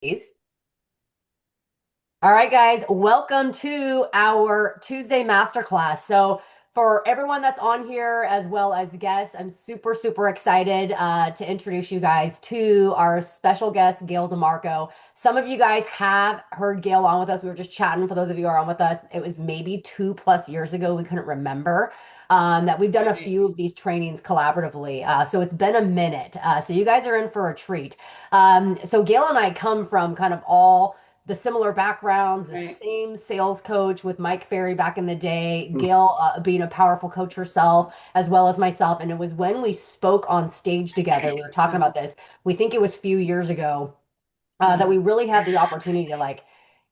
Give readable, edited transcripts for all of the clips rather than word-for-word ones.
Please. All right, guys, welcome to our Tuesday masterclass. So, for everyone that's on here as well as guests, I'm super, super excited to introduce you guys to our special guest, Gail DeMarco. Some of you guys have heard Gail on with us. We were just chatting for those of you who are on with us. It was maybe 2+ years ago. We couldn't remember that we've done a Right. few of these trainings collaboratively. So, it's been a minute. So, you guys are in for a treat. So, Gail and I come from kind of all the similar backgrounds, the Right. same sales coach with Mike Ferry back in the day, Gail being a powerful coach herself, as well as myself. And it was when we spoke on stage together, we were talking Uh, about this. We think it was a few years ago that uh, we really had the opportunity to like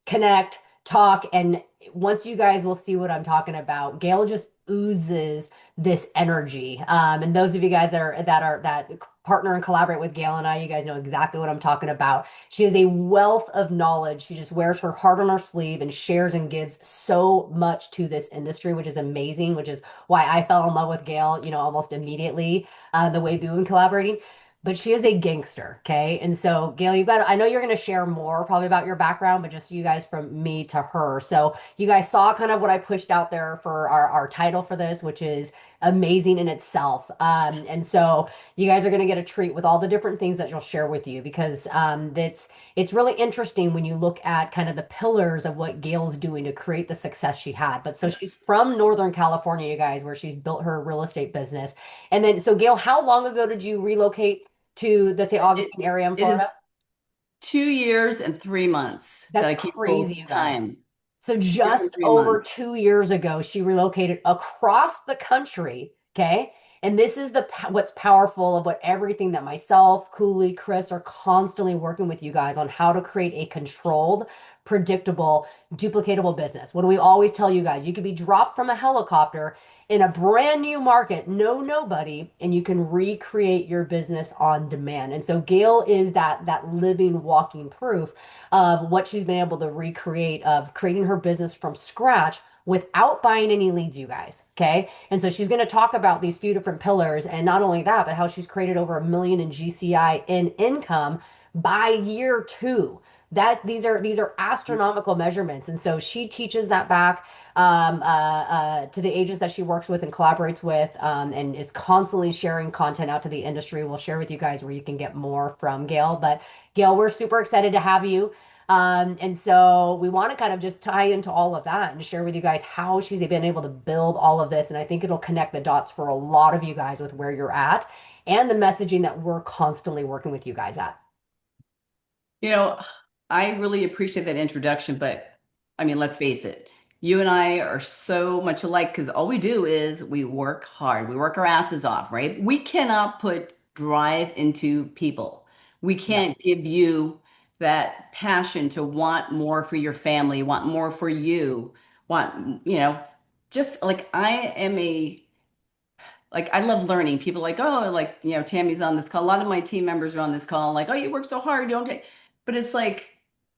connect, talk, and once you guys will see what I'm talking about, Gail just oozes this energy. And those of you guys that partner and collaborate with Gail and I, you guys know exactly what I'm talking about. She has a wealth of knowledge. She just wears her heart on her sleeve and shares and gives so much to this industry, which is amazing, which is why I fell in love with Gail, almost immediately, the way we've been collaborating, but she is a gangster, okay? And so, Gail, I know you're going to share more probably about your background, but just you guys from me to her. So, you guys saw kind of what I pushed out there for our title for this, which is amazing in itself. And so, you guys are going to get a treat with all the different things that she'll share with you because it's really interesting when you look at kind of the pillars of what Gail's doing to create the success she had. But so she's from Northern California, you guys, where she's built her real estate business. And then, so Gail, how long ago did you relocate to the St. it, Augustine area in it is Florida? 2 years and 3 months that That's I keep full crazy, you guys. time. So 2 years and just three over months. 2 years ago, she relocated across the country. Okay. And this is what's powerful of what everything that myself, Cooley, Chris are constantly working with you guys on how to create a controlled, predictable, duplicatable business. What do we always tell you guys? You could be dropped from a helicopter in a brand new market, no nobody, and you can recreate your business on demand. And so Gail is that living, walking proof of what she's been able to recreate of creating her business from scratch without buying any leads, you guys. Okay. And so she's going to talk about these few different pillars. And not only that, but how she's created over 1 million in GCI in income by year two. That these are astronomical measurements. And so she teaches that back to the agents that she works with and collaborates with, and is constantly sharing content out to the industry. We'll share with you guys where you can get more from Gail. But Gail, we're super excited to have you. And so we want to kind of just tie into all of that and share with you guys how she's been able to build all of this. And I think it'll connect the dots for a lot of you guys with where you're at and the messaging that we're constantly working with you guys at. You know, I really appreciate that introduction, but I mean, let's face it. You and I are so much alike because all we do is we work hard. We work our asses off, right? We cannot put drive into people. We Yep. can't give you that passion to want more for your family, want more for you, just like I am like I love learning. People like, oh, like, Tammy's on this call. A lot of my team members are on this call, like, oh, you work so hard, you don't take. But it's like,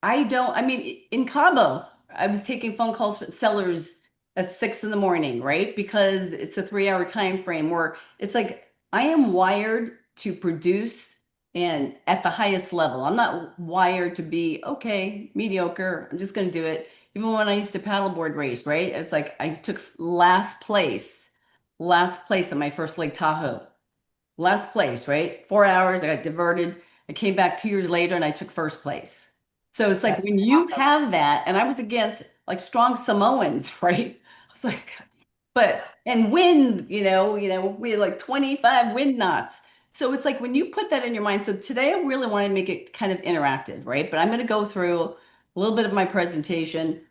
I mean, in Cabo, I was taking phone calls from sellers at 6 in the morning, right? Because it's a 3 hour time frame where it's like I am wired to produce and at the highest level. I'm not wired to be okay, mediocre. I'm just going to do it. Even when I used to paddleboard race, right? It's like I took last place on my first Lake Tahoe. Last place, right? 4 hours. I got diverted. I came back 2 years later and I took first place. So it's like That's when you awesome. have that, and I was against like strong Samoans, right? I was like, and wind, we had like 25 wind knots. So it's like when you put that in your mind. So today I really want to make it kind of interactive, right? But I'm going to go through a little bit of my presentation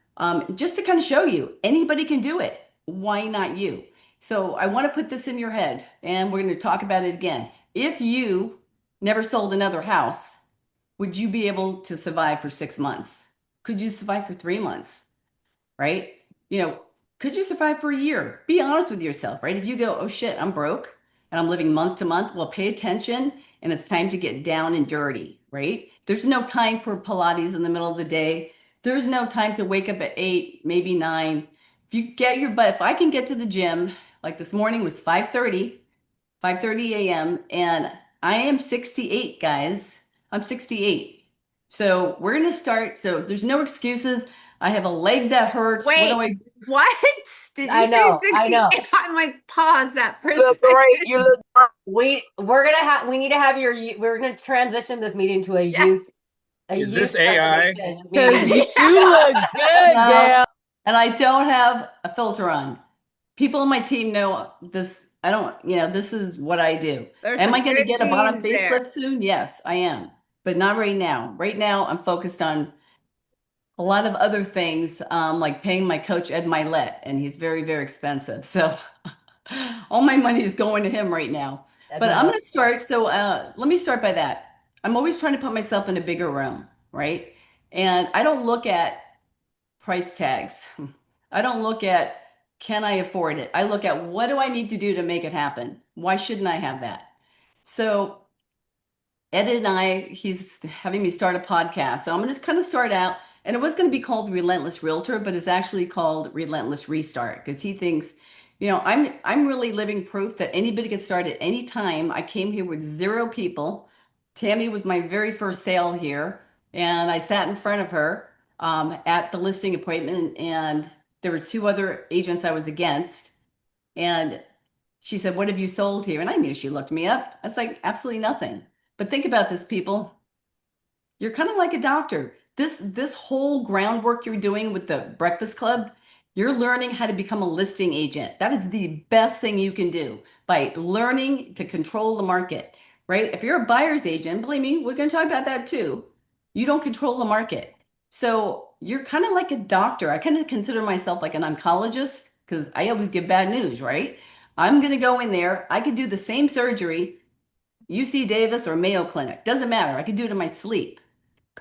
just to kind of show you anybody can do it. Why not you? So I want to put this in your head, and we're going to talk about it again. If you never sold another house, would you be able to survive for 6 months? Could you survive for 3 months? Right? You know, could you survive for a year? Be honest with yourself, right? If you go, oh shit, I'm broke and I'm living month to month, well, pay attention and it's time to get down and dirty, right? There's no time for Pilates in the middle of the day. There's no time to wake up at 8, maybe 9. If I can get to the gym, like this morning was 5:30 a.m. and I am 68, guys. I'm 68. So we're going to start. So there's no excuses. I have a leg that hurts. What do Wait, I? what? Did you I say know, I 60? know. I'm like, pause that for a You look great. second. You look great. We need to have we're gonna transition this meeting to Yes. a Is this youth AI? preservation Because meeting. you look good, No, Gail. and I don't have a filter on. People on my team know this. I don't, this is what I do. There's Am I some going to good get a bottom genes there. facelift soon? Yes, I am, but not right now. Right now, I'm focused on a lot of other things, like paying my coach Ed Milet, and he's very, very expensive. So all my money is going to him right now. Ed But I'm Milet. going to start. So let me start by that. I'm always trying to put myself in a bigger room, right? And I don't look at price tags. I don't look at can I afford it? I look at what do I need to do to make it happen? Why shouldn't I have that? So Ed and he's having me start a podcast. So I'm going to kind of start out, and it was going to be called Relentless Realtor, but it's actually called Relentless Restart because he thinks, I'm really living proof that anybody can start at any time. I came here with zero people. Tammy was my very first sale here, and I sat in front of her at the listing appointment, and there were two other agents I was against, and she said, "What have you sold here?" And I knew she looked me up. I was like, "Absolutely nothing." But think about this, people. You're kind of like a doctor. This whole groundwork you're doing with the Breakfast Club, you're learning how to become a listing agent. That is the best thing you can do by learning to control the market, right? If you're a buyer's agent, believe me, we're going to talk about that too. You don't control the market. So you're kind of like a doctor. I kind of consider myself like an oncologist because I always give bad news, right? I'm going to go in there. I could do the same surgery, UC Davis or Mayo Clinic. Doesn't matter. I could do it in my sleep.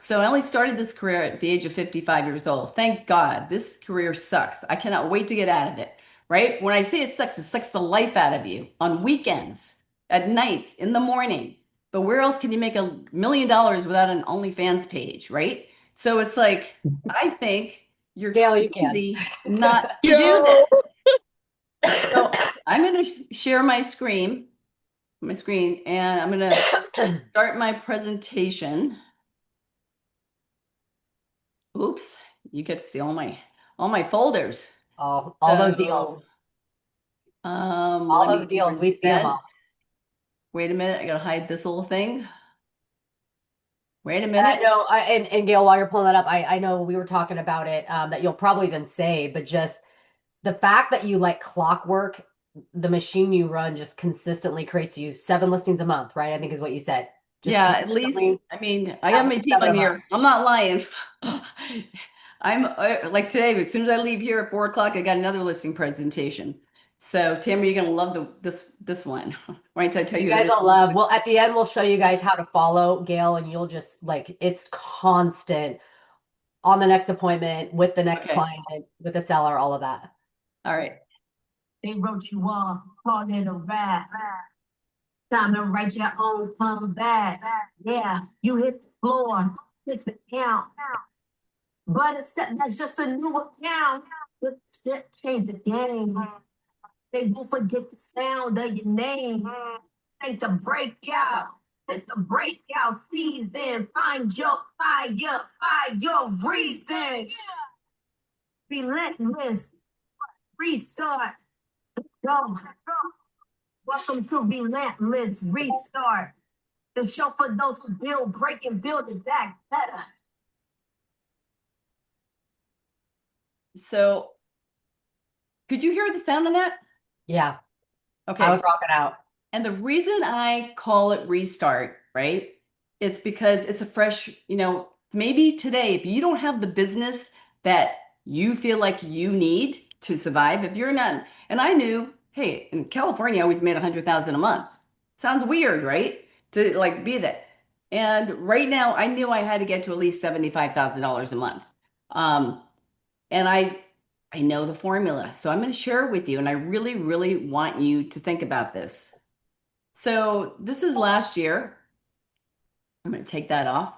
So I only started this career at the age of 55 years old. Thank God. This career sucks. I cannot wait to get out of it, right? When I say it sucks the life out of you on weekends, at nights, in the morning. But where else can you make $1 million without an OnlyFans page, right? So it's like, I think you're Gail, you can. crazy not to do Yo. this. So I'm going to share my screen, and I'm going to start my presentation. Oops, you get to see all my folders. All those deals. So, All let those me deals. We see them reset. all. Wait a minute, I gotta hide this little thing. Wait a minute. No, and Gail, while you're pulling that up, I know we were talking about it, that you'll probably even say, but just the fact that you like clockwork, the machine you run just consistently creates you 7 listings a month, right? I think is what you said. Just Yeah, at least, consistently I mean, I at got my least team seven on a month. here. I'm not lying. I'm like today, as soon as I leave here at 4 o'clock, I got another listing presentation. So, Tamara, you're gonna love this one. Wait till I tell You you who guys it will is. love. Well, at the end, we'll show you guys how to follow Gail, and you'll just like it's constant on the next appointment with the next Okay. client, with the seller, all of that. All right. They wrote you off, called it a rap. Time to write your own comeback. Yeah, you hit the floor, hit the count. But that's just a new account. The step change the game. They won't forget the sound of your name. It's a breakout. It's a breakout season. Find your fire, find your reason. Relentless, restart, go. Welcome to Relentless Restart, the show for those who build, break, and build it back better. So, could you hear the sound on that? Yeah, I was Okay. rocking out. And the reason I call it restart, right? It's because it's a fresh, maybe today, if you don't have the business that you feel like you need to survive, if you're not, and I knew, hey, in California, I always made 100,000 a month. Sounds weird, right? To like be that. And right now, I knew I had to get to at least $75,000 a month. Um, and I know the formula. So I'm going to share it with you. And I really, really want you to think about this. So this is last year. I'm going to take that off.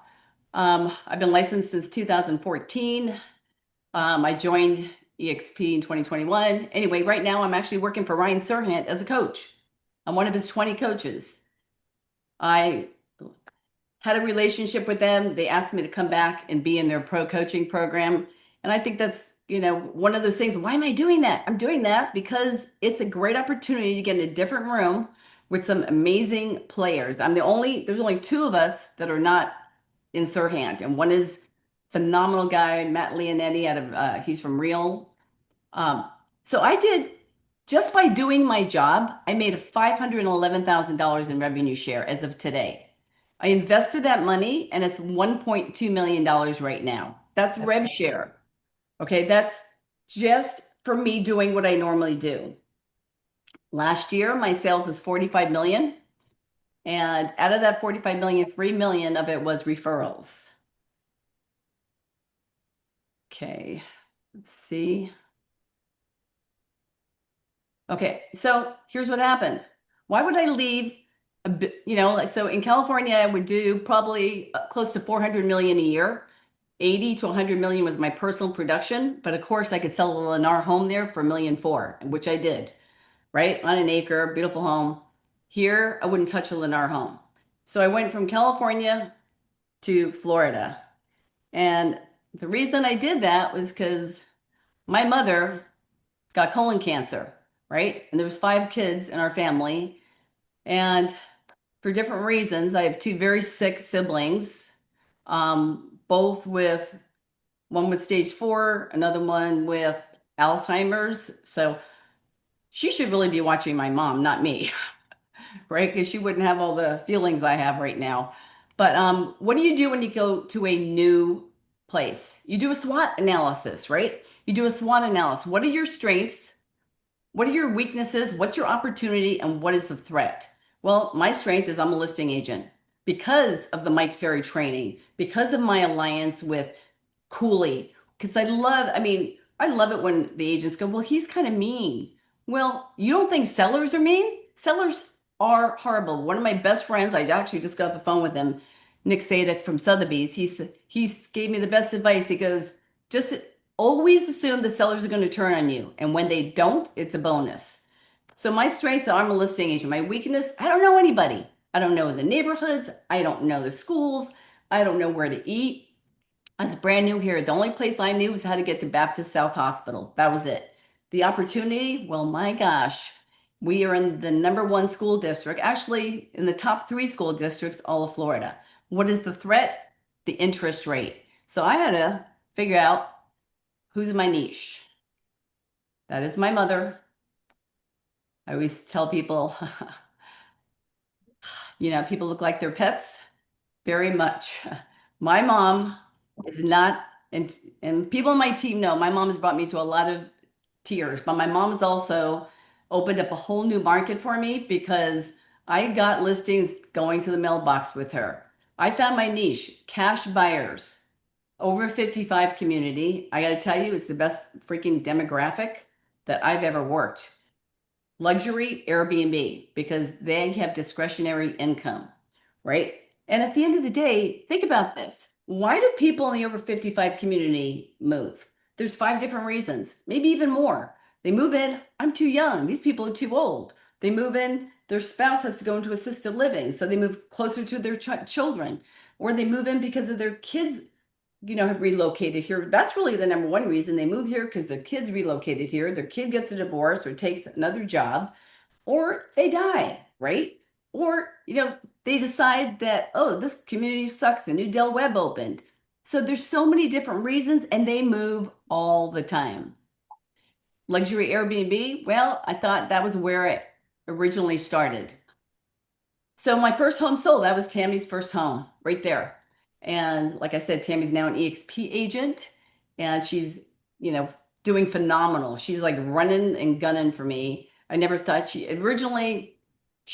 I've been licensed since 2014. I joined EXP in 2021. Anyway, right now I'm actually working for Ryan Serhant as a coach. I'm one of his 20 coaches. I had a relationship with them. They asked me to come back and be in their pro coaching program. And I think that's, one of those things. Why am I doing that? I'm doing that because it's a great opportunity to get in a different room with some amazing players. There's only two of us that are not in Sirhan. And one is phenomenal guy, Matt Leonetti he's from Real. Um, so I did, just by doing my job, I made $511,000 in revenue share as of today. I invested that money and it's $1.2 million right now. That's rev share. Okay, that's just for me doing what I normally do. Last year, my sales was 45 million. And out of that 45 million, 3 million of it was referrals. Okay, let's see. Okay, so here's what happened. Why would I leave a bit, so in California, I would do probably close to 400 million a year. 80 to 100 million was my personal production, but of course I could sell a Lennar home there for 1,400,000, which I did, right? On an acre, beautiful home. Here, I wouldn't touch a Lennar home. So I went from California to Florida. And the reason I did that was because my mother got colon cancer, right? And there was 5 kids in our family. And for different reasons, I have 2 very sick siblings, both with one with stage 4, another one with Alzheimer's. So she should really be watching my mom, not me, right? Because she wouldn't have all the feelings I have right now. But what do you do when you go to a new place? You do a SWOT analysis, right? You do a SWOT analysis. What are your strengths? What are your weaknesses? What's your opportunity? And what is the threat? Well, my strength is I'm a listing agent because of the Mike Ferry training, because of my alliance with Cooley, because I love it when the agents go, well, he's kind of mean. Well, you don't think sellers are mean? Sellers are horrible. One of my best friends, I actually just got off the phone with him, Nick Sadek from Sotheby's. He gave me the best advice. He goes, just always assume the sellers are going to turn on you. And when they don't, it's a bonus. So my strengths are I'm a listing agent. My weakness, I don't know anybody. I don't know the neighborhoods. I don't know the schools. I don't know where to eat. I was brand new here. The only place I knew was how to get to Baptist South Hospital. That was it. The opportunity, well, my gosh, we are in the #1 school district, actually in the top 3 school districts, all of Florida. What is the threat? The interest rate. So I had to figure out who's my niche. That is my mother. I always tell people, people look like their pets very much. My mom is not, and people on my team know my mom has brought me to a lot of tears, but my mom has also opened up a whole new market for me because I got listings going to the mailbox with her. I found my niche, cash buyers, over 55 community. I got to tell you, it's the best freaking demographic that I've ever worked. Luxury Airbnb, because they have discretionary income, right? And at the end of the day, think about this. Why do people in the over 55 community move? There's 5 different reasons, maybe even more. They move in, I'm too young. These people are too old. They move in, their spouse has to go into assisted living, so they move closer to their children. Or they move in because of their kids, have relocated here. That's really the #1 reason they move here, because the kids relocated here. Their kid gets a divorce or takes another job, or they die, right? Or, they decide that, oh, this community sucks. A new Del Webb opened. So there's so many different reasons, and they move all the time. Luxury Airbnb, well, I thought that was where it originally started. So my first home sold, that was Tammy's first home right there. And like I said, Tammy's now an EXP agent, and she's, doing phenomenal. She's like running and gunning for me. I never thought she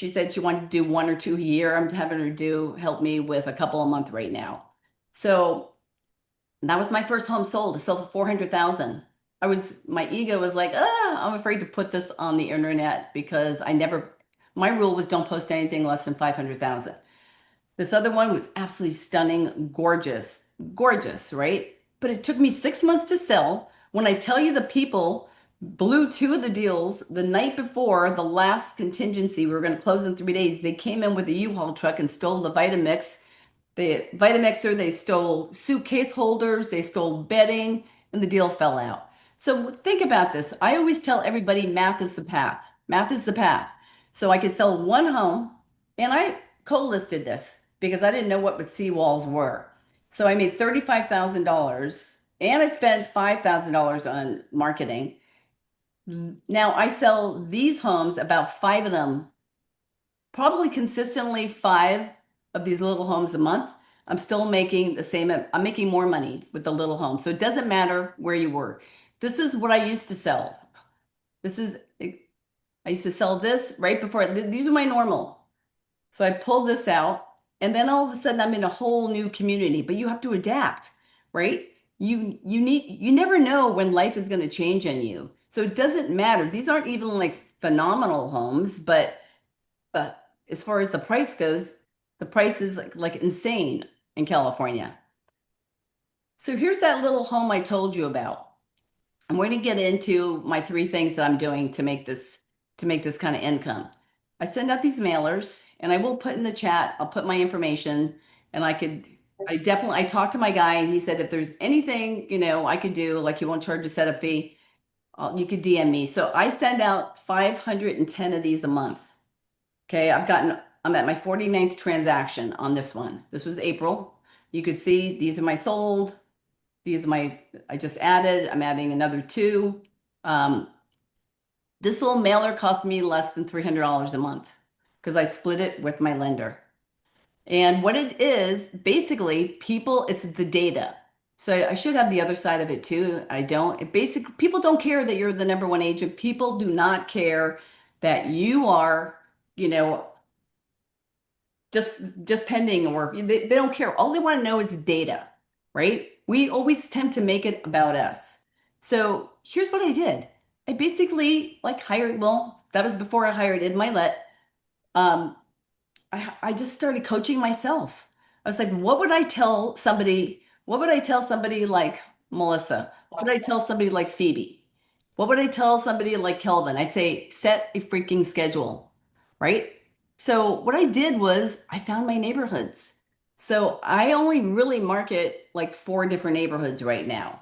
said she wanted to do 1 or 2 a year. I'm having her help me with a couple a month right now. So that was my first home sold. It sold for 400,000. My ego was like, I'm afraid to put this on the internet because my rule was don't post anything less than 500,000. This other one was absolutely stunning, gorgeous, right? But it took me 6 months to sell. When I tell you the people blew 2 of the deals the night before the last contingency, we were going to close in 3 days. They came in with a U-Haul truck and stole the Vitamix They Vitamixer, they stole suitcase holders, they stole bedding, and the deal fell out. So think about this. I always tell everybody math is the path. Math is the path. So I could sell one home, and I co-listed this because I didn't know what seawalls were. So I made $35,000 and I spent $5,000 on marketing. Now I sell these homes, about five of them, probably consistently five of these little homes a month. I'm still making the same, I'm making more money with the little homes. So it doesn't matter where you were. This is what I used to sell. This is, I used to sell this right before, these are my normal. So I pulled this out, and then all of a sudden I'm in a whole new community, but you have to adapt, right? You never know when life is going to change on you. So it doesn't matter. These aren't even like phenomenal homes, but uh, as far as the price goes, the price is like insane in California. So here's that little home I told you about. I'm going to get into my three things that I'm doing to make this kind of income. I send out these mailers and I will put in the chat, I'll put my information and I talked to my guy and he said if there's anything, I could do, like you won't charge a setup fee, you could DM me. So I send out 510 of these a month. Okay, I'm at my 49th transaction on this one. This was April. You could see these are my sold. These are I just added, I'm adding another two. Um, this little mailer cost me less than $300 a month because I split it with my lender. And what it is, basically, it's the data. So I should have the other side of it too. I don't. People don't care that you're the number one agent. People do not care that you are, you know, just pending, or they don't care. All they want to know is data, right? We always attempt to make it about us. So here's what I did. I basically well, that was before I hired Ed Milet. Um, I just started coaching myself. I was like, what would I tell somebody? What would I tell somebody like Melissa? What would I tell somebody like Phoebe? What would I tell somebody like Kelvin? I'd say, set a freaking schedule, right? So what I did was I found my neighborhoods. So I only really market like four different neighborhoods right now.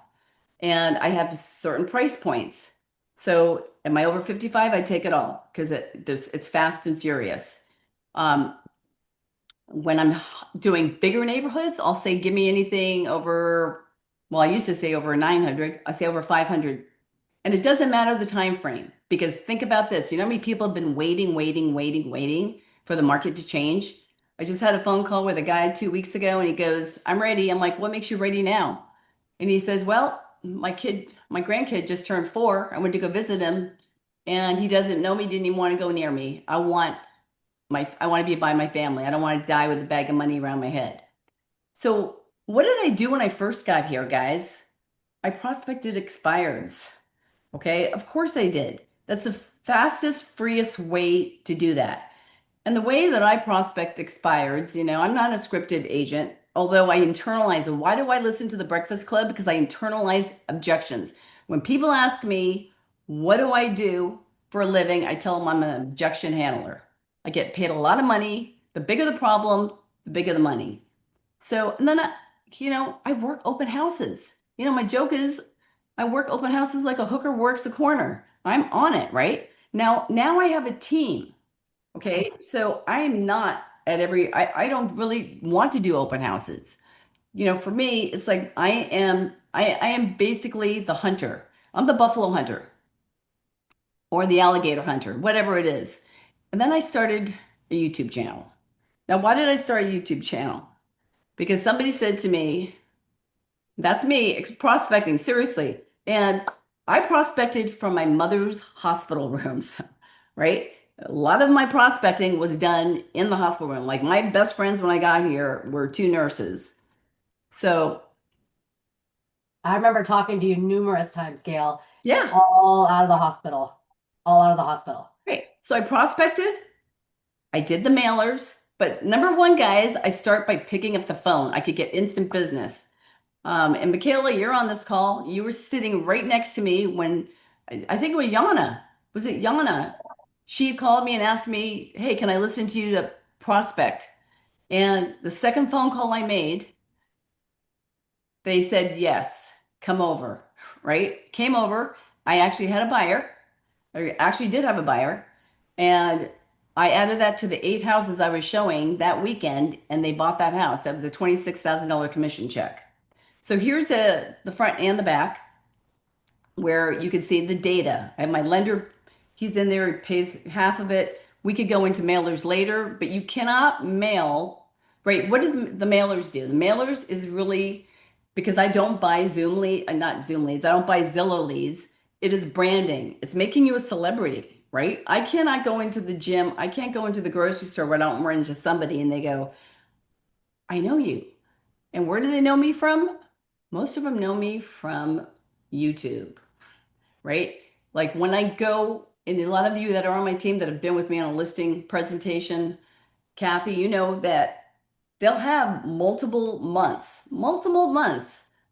And I have certain price points. So am I over 55? I take it all because it's fast and furious. Um, when I'm doing bigger neighborhoods, I'll say, give me anything over, well, I used to say over 900. I say over 500. And it doesn't matter the time frame because think about this. You know how many people have been waiting for the market to change? I just had a phone call with a guy 2 weeks ago and he goes, I'm ready. I'm like, what makes you ready now? And he says, well, my grandkid just turned 4. I went to go visit him and he doesn't know me, didn't even want to go near me. I want to be by my family. I don't want to die with a bag of money around my head. So what did I do when I first got here, guys? I prospected expireds. Okay, of course I did. That's the fastest, freest way to do that. And the way that I prospect expireds, I'm not a scripted agent, although I internalize them. Why do I listen to the Breakfast Club? Because I internalize objections. When people ask me, what do I do for a living? I tell them I'm an objection handler. I get paid a lot of money. The bigger the problem, the bigger the money. So, and then I work open houses. My joke is I work open houses like a hooker works the corner. I'm on it, right? Now I have a team. Okay. So I am not at I don't really want to do open houses. For me, it's like I am basically the hunter. I'm the buffalo hunter or the alligator hunter, whatever it is. And then I started a YouTube channel. Now, why did I start a YouTube channel? Because somebody said to me, that's me prospecting, seriously. And I prospected from my mother's hospital rooms, right? A lot of my prospecting was done in the hospital room. Like my best friends when I got here were two nurses. So, I remember talking to you numerous times, Gail, yeah, all out of the hospital, all out of the hospital. great. So I prospected, I did the mailers, but number one, guys, I start by picking up the phone. I could get instant business. And Michaela, you're on this call. You were sitting right next to me when I think it was Yana. Was it Yana? She called me and asked me, hey, can I listen to you to prospect? And the second phone call I made, they said, yes, come over, right? Came over. I actually had a buyer. I actually did have a buyer. And I added that to the 8 houses I was showing that weekend, and they bought that house. That was a $26,000 commission check. So here's the front and the back where you can see the data. I have my lender, he's in there, he pays half of it. We could go into mailers later, but you cannot mail, right? What does the mailers do? The mailers is really because I don't buy Zoom lead, not Zoom leads, I don't buy Zillow leads. It is branding. It's making you a celebrity, right? I cannot go into the gym. I can't go into the grocery store where I don't run into somebody and they go, I know you. And where do they know me from? Most of them know me from YouTube, right? Like when I go, and a lot of you that are on my team that have been with me on a listing presentation, Kathy, you know that they'll have multiple months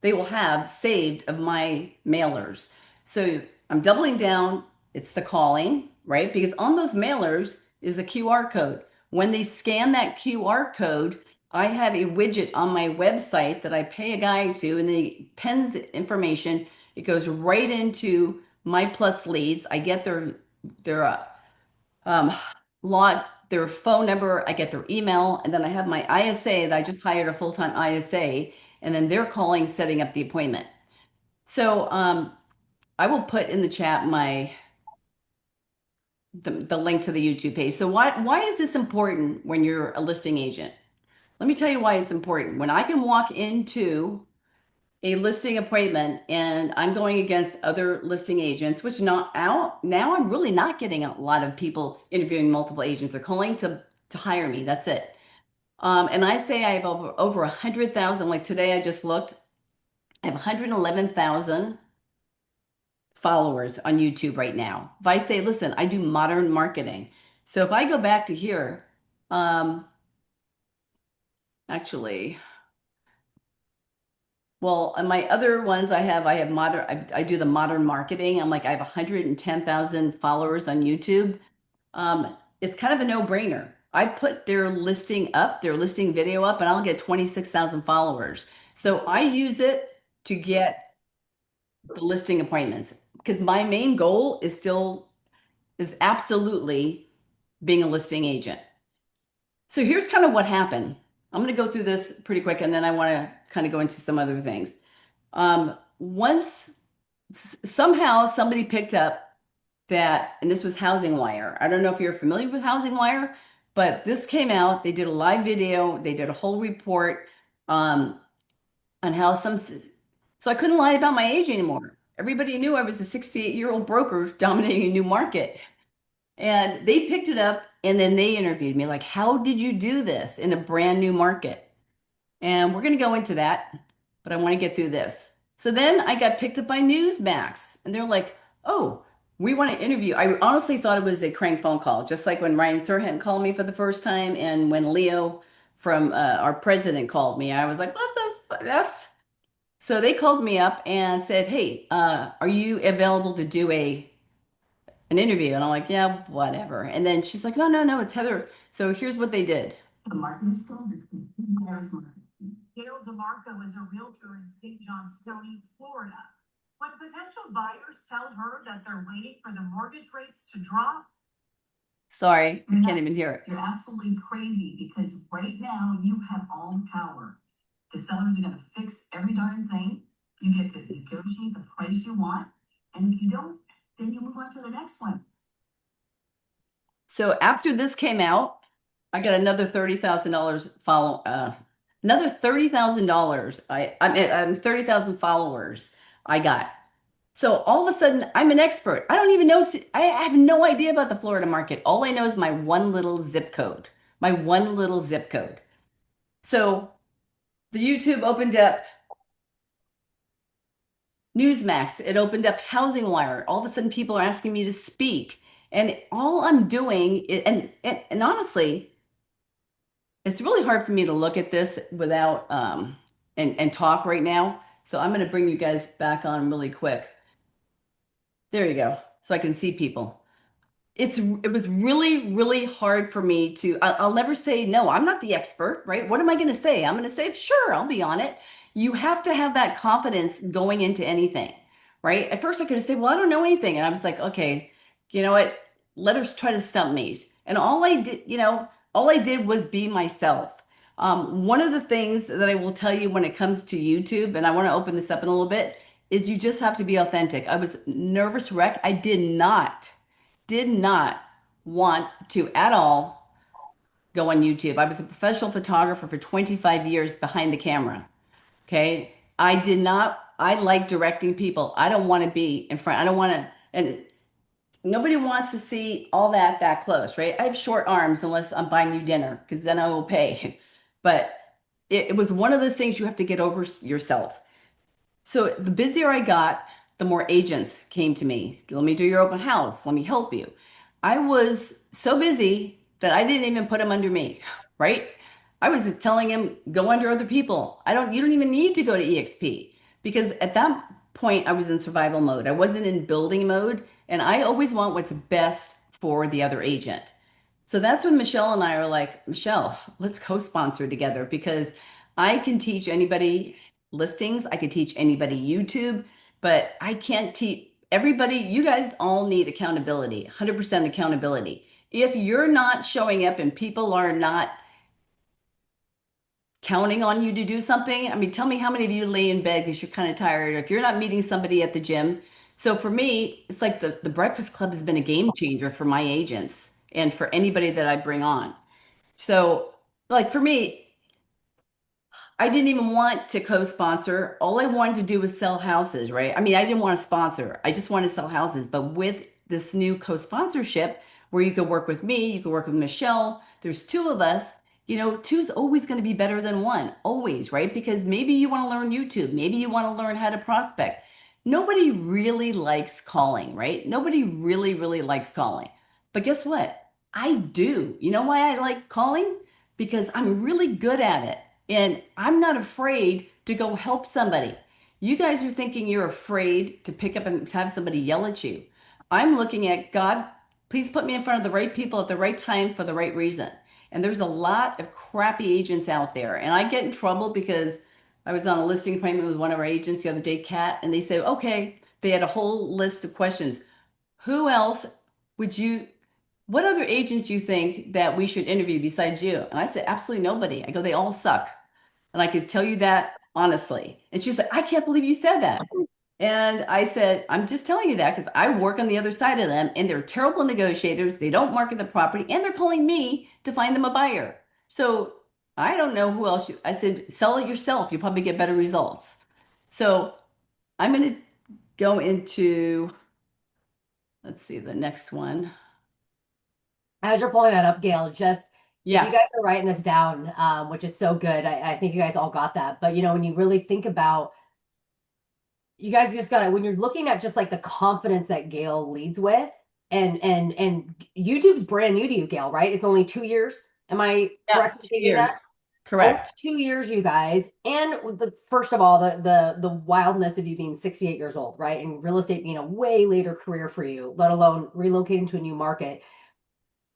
they will have saved of my mailers. So I'm doubling down. It's the calling, right? Because on those mailers is a QR code. When they scan that QR code, I have a widget on my website that I pay a guy to, and he pens the information. It goes right into my plus leads. I get their um, lot, their phone number, I get their email, and then I have my ISA that I just hired a full-time ISA, and then they're calling, setting up the appointment. So I will put in the chat the link to the YouTube page. So why is this important when you're a listing agent? Let me tell you why it's important. When I can walk into a listing appointment and I'm going against other listing agents, which not out now I'm really not getting a lot of people interviewing multiple agents or calling to hire me. That's it. And I say I have over 100,000. Like today, I just looked. I have 111,000 followers on YouTube right now. If I say, listen, I do modern marketing. So if I go back to here, um, actually. Well, and my other ones I have modern, I do the modern marketing. I'm like, I have 110,000 followers on YouTube. It's kind of a no-brainer. I put their listing up, their listing video up, and I'll get 26,000 followers. So I use it to get the listing appointments because my main goal is absolutely being a listing agent. So here's kind of what happened. I'm going to go through this pretty quick and then I want to kind of go into some other things. Once somehow somebody picked up that, and this was Housing Wire. I don't know if you're familiar with Housing Wire, but this came out. They did a live video. They did a whole report on how so I couldn't lie about my age anymore. Everybody knew I was a 68-year-old broker dominating a new market. And they picked it up and then they interviewed me like, how did you do this in a brand new market? And we're going to go into that, but I want to get through this. So then I got picked up by Newsmax, and they're like, oh, we want to interview. I honestly thought it was a crank phone call, just like when Ryan Serhant called me for the first time, and when Leo from our president called me. I was like, what the F? So they called me up and said, hey, are you available to do an interview? And I'm like, yeah, whatever. And then she's like, no, no, no, it's Heather. So here's what they did. The market is strong. Gail DeMarco is a realtor in St. Johns County, Florida. When potential buyers tell her that they're waiting for the mortgage rates to drop, Sorry, I can't even hear it. you're absolutely crazy because right now you have all the power. The sellers are going to fix every darn thing. You get to negotiate the price you want. And if you don't, then you move on to the next one. So after this came out, I got another $30,000 another $30,000. I mean, 30,000 followers I got. So all of a sudden, I'm an expert. I don't even know. I have no idea about the Florida market. All I know is my one little zip code, my one little zip code. So the YouTube opened up Newsmax. It opened up Housing Wire. All of a sudden, people are asking me to speak. And all I'm doing, and honestly, it's really hard for me to look at this without and talk right now. So I'm going to bring you guys back on really quick. There you go. So I can see people. it was really, really hard for me to, I'll never say, no, I'm not the expert, right? What am I going to say? I'm going to say, sure, I'll be on it. You have to have that confidence going into anything, right? At first I could have said, well, I don't know anything. And I was like, okay, you know what? Let her try to stump me. And all I did, all I did was be myself. One of the things that I will tell you when it comes to YouTube, and I want to open this up in a little bit, is you just have to be authentic. I was nervous wreck. I did not want to at all go on YouTube. I was a professional photographer for 25 years behind the camera. Okay. I like directing people. I don't want to be in front. I don't want to, and nobody wants to see all that close, right? I have short arms unless I'm buying you dinner because then I will pay. But it was one of those things you have to get over yourself. So the busier I got, the more agents came to me. Let me do your open house. Let me help you. I was so busy that I didn't even put them under me, right? I was telling him, go under other people. You don't even need to go to EXP because at that point I was in survival mode. I wasn't in building mode. And I always want what's best for the other agent. So that's when Michelle and I are like, Michelle, let's co-sponsor together because I can teach anybody listings, I can teach anybody YouTube, but I can't teach everybody. You guys all need accountability, 100% accountability. If you're not showing up and people are not counting on you to do something, I mean, tell me how many of you lay in bed because you're kind of tired, or if you're not meeting somebody at the gym. So for me, it's like the Breakfast Club has been a game changer for my agents and for anybody that I bring on. So, like for me, I didn't even want to co-sponsor. All I wanted to do was sell houses, right? I mean, I didn't want to sponsor. I just wanted to sell houses. But with this new co-sponsorship where you could work with me, you could work with Michelle, there's two of us, two's always going to be better than one, always, right? Because maybe you want to learn YouTube, maybe you want to learn how to prospect. Nobody really likes calling, right? Nobody really, really likes calling. But guess what? I do. You know why I like calling? Because I'm really good at it. And I'm not afraid to go help somebody. You guys are thinking you're afraid to pick up and have somebody yell at you. I'm looking at God, please put me in front of the right people at the right time for the right reason. And there's a lot of crappy agents out there. And I get in trouble because I was on a listing appointment with one of our agents the other day, Kat, and they said, okay, they had a whole list of questions. Who else would you, what other agents you think that we should interview besides you? And I said, absolutely nobody. I go, they all suck. And I could tell you that honestly. And she's like, I can't believe you said that. And I said, I'm just telling you that because I work on the other side of them and they're terrible negotiators. They don't market the property and they're calling me to find them a buyer. So I don't know who else I said, sell it yourself. You'll probably get better results. So I'm going to go into, let's see, the next one. As you're pulling that up, Gail, just if you Yeah. guys are writing this down, which is so good, I think you guys all got that. But when you really think about, you guys just gotta, when you're looking at just like the confidence that Gail leads with, and YouTube's brand new to you, Gail, right? It's only 2 years. Am I Yeah. correct in 2 thinking years. that? Only Correct. 2 years, you guys. And first of all, the wildness of you being 68 years old, right? And real estate being a way later career for you, let alone relocating to a new market.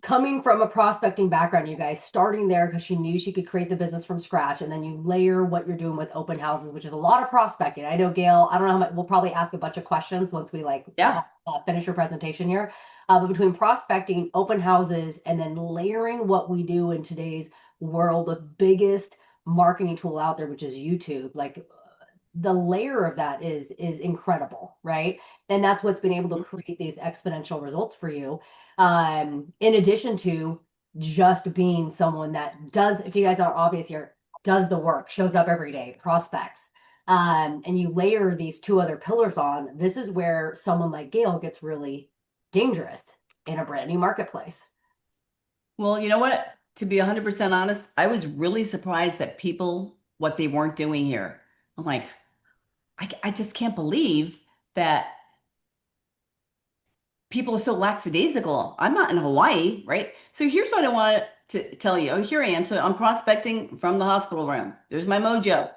Coming from a prospecting background, you guys, starting there because she knew she could create the business from scratch, and then you layer what you're doing with open houses, which is a lot of prospecting. I know, Gail, I don't know how much, we'll probably ask a bunch of questions once we Yeah. finish your presentation here. But between prospecting, open houses, and then layering what we do in today's world, the biggest marketing tool out there, which is YouTube, like the layer of that is incredible, right? And that's what's been able to create these exponential results for you. In addition to just being someone that does, if you guys are obvious here, does the work, shows up every day, prospects. And you layer these two other pillars on, this is where someone like Gail gets really dangerous in a brand new marketplace. Well, you know what? To be 100% honest, I was really surprised that people, what they weren't doing here. I'm like, I just can't believe that people are so lackadaisical. I'm not in Hawaii, right? So here's what I want to tell you. Oh, here I am. So I'm prospecting from the hospital room. There's my mojo.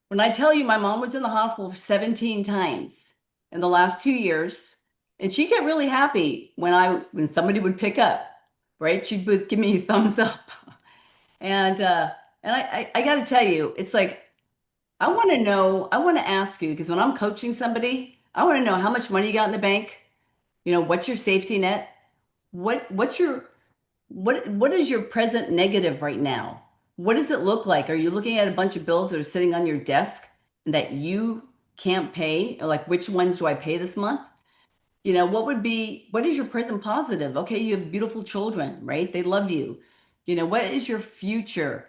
When I tell you my mom was in the hospital 17 times in the last 2 years, And she'd get really happy when somebody would pick up, right? She would give me a thumbs up. And I got to tell you, it's like I want to know, I want to ask you because when I'm coaching somebody, I want to know how much money you got in the bank. What's your safety net? What's your what is your present negative right now? What does it look like? Are you looking at a bunch of bills that are sitting on your desk that you can't pay? Or like which ones do I pay this month? What is your present positive? Okay, you have beautiful children, right? They love you. What is your future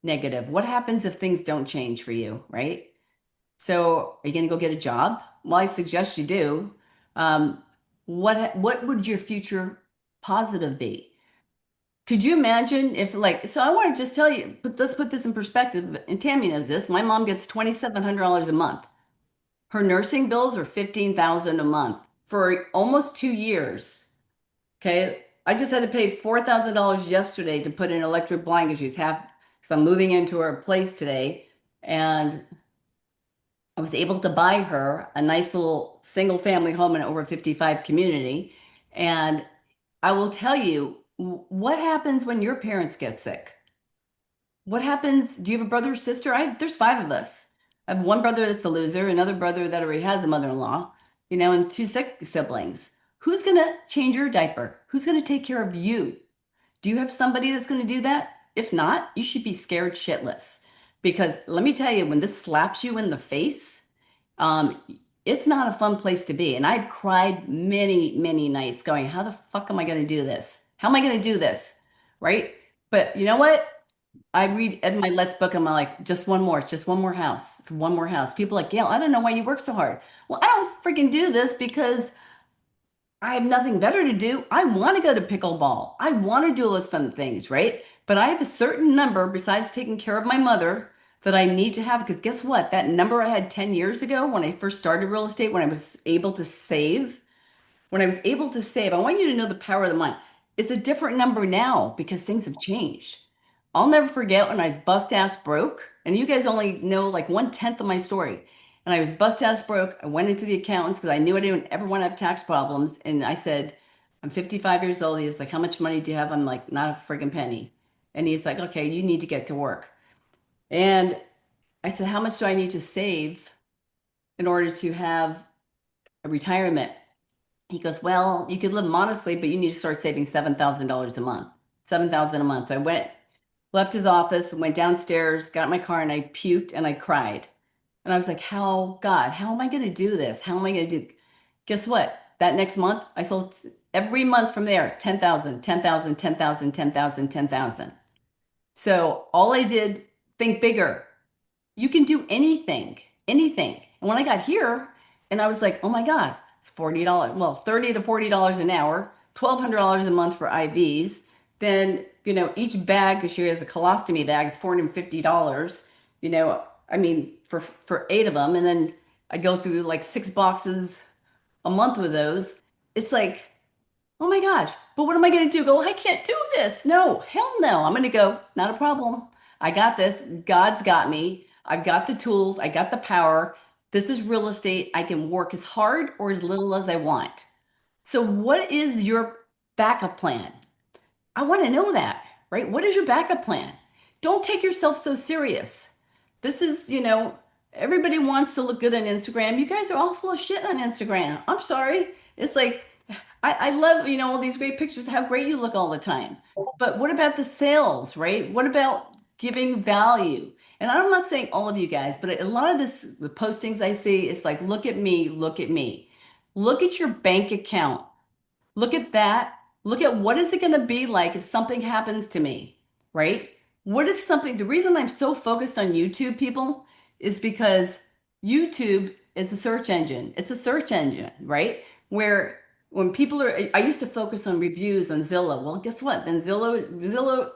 negative? What happens if things don't change for you, right? So, are you going to go get a job? Well, I suggest you do. Um, what would your future positive be? Could you imagine if so I want to just tell you, but let's put this in perspective. And Tammy knows this. My mom gets $2,700 a month. Her nursing bills are 15,000 a month for almost 2 years. Okay. I just had to pay $4,000 yesterday to put in electric blind because I'm moving into her place today. And I was able to buy her a nice little single family home in an over 55 community. And I will tell you, what happens when your parents get sick? What happens? Do you have a brother or sister? There's five of us. I have one brother that's a loser, another brother that already has a mother-in-law, and two sick siblings. Who's gonna change your diaper? Who's gonna take care of you? Do you have somebody that's gonna do that? If not, you should be scared shitless. Because let me tell you, when this slaps you in the face, um, it's not a fun place to be. And I've cried many, many nights going, how the fuck am I gonna do this? How am I gonna do this? Right? But you know what? I read Ed Milet's book. I'm like, just one more. It's just one more house. It's one more house. People are like, Gail, I don't know why you work so hard. Well, I don't freaking do this because I have nothing better to do. I want to go to pickleball. I want to do all those fun things, right? But I have a certain number besides taking care of my mother that I need to have. Because guess what? That number I had 10 years ago when I first started real estate, when I was able to save, I want you to know the power of the mind. It's a different number now because things have changed. I'll never forget when I was bust ass broke, and you guys only know like 1/10 of my story. And I was bust ass broke. I went into the accountants because I knew I didn't ever want to have tax problems. And I said, I'm 55 years old. He's like, how much money do you have? I'm like, not a friggin' penny. And he's like, okay, you need to get to work. And I said, how much do I need to save in order to have a retirement? He goes, well, you could live modestly, but you need to start saving $7,000 a month. 7,000 a month. So I left his office, went downstairs, got in my car, and I puked and I cried. And I was like, God, how am I going to do this? How am I going to do? Guess what? That next month, I sold every month from there, 10,000, 10,000, 10,000, 10,000, 10,000. So all I did, think bigger. You can do anything, anything. And when I got here, and I was like, oh my God, it's $40, well, $30 to $40 an hour, $1,200 a month for IVs. Then, each bag, because she has a colostomy bag, is $450, I mean, for eight of them. And then I go through like 6 boxes a month with those. It's like, oh my gosh, but what am I going to do? Go, I can't do this. No, hell no. I'm going to go, not a problem. I got this. God's got me. I've got the tools. I got the power. This is real estate. I can work as hard or as little as I want. So, what is your backup plan? I want to know that, right? What is your backup plan? Don't take yourself so serious. This is, everybody wants to look good on Instagram. You guys are all full of shit on Instagram. I'm sorry. It's like, I love, all these great pictures, how great you look all the time. But what about the sales, right? What about giving value? And I'm not saying all of you guys, but a lot of the postings I see, it's like, look at me, look at me. Look at your bank account. Look at that. Look at what is it going to be like if something happens to me, right? What if the reason I'm so focused on YouTube, people, is because YouTube is a search engine. It's a search engine, right? Where when I used to focus on reviews on Zillow. Well, guess what? Then Zillow,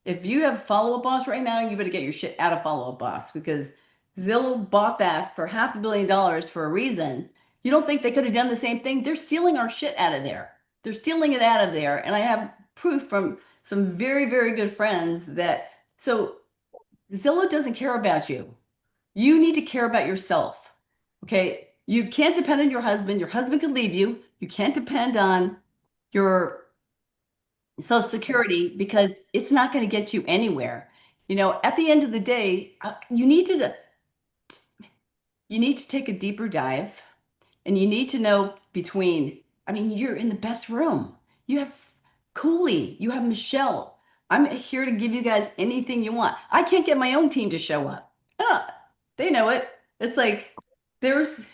if you have Follow Up Boss right now, you better get your shit out of Follow Up Boss because Zillow bought that for $500 million for a reason. You don't think they could have done the same thing? They're stealing our shit out of there. They're stealing it out of there. And I have proof from some very, very good friends so Zillow doesn't care about you. You need to care about yourself. Okay. You can't depend on your husband. Your husband could leave you. You can't depend on your Social Security because it's not going to get you anywhere. At the end of the day, you need to take a deeper dive, and you need to know between, I mean, you're in the best room. You have Cooley, you have Michelle. I'm here to give you guys anything you want. I can't get my own team to show up. They know it. It's like there's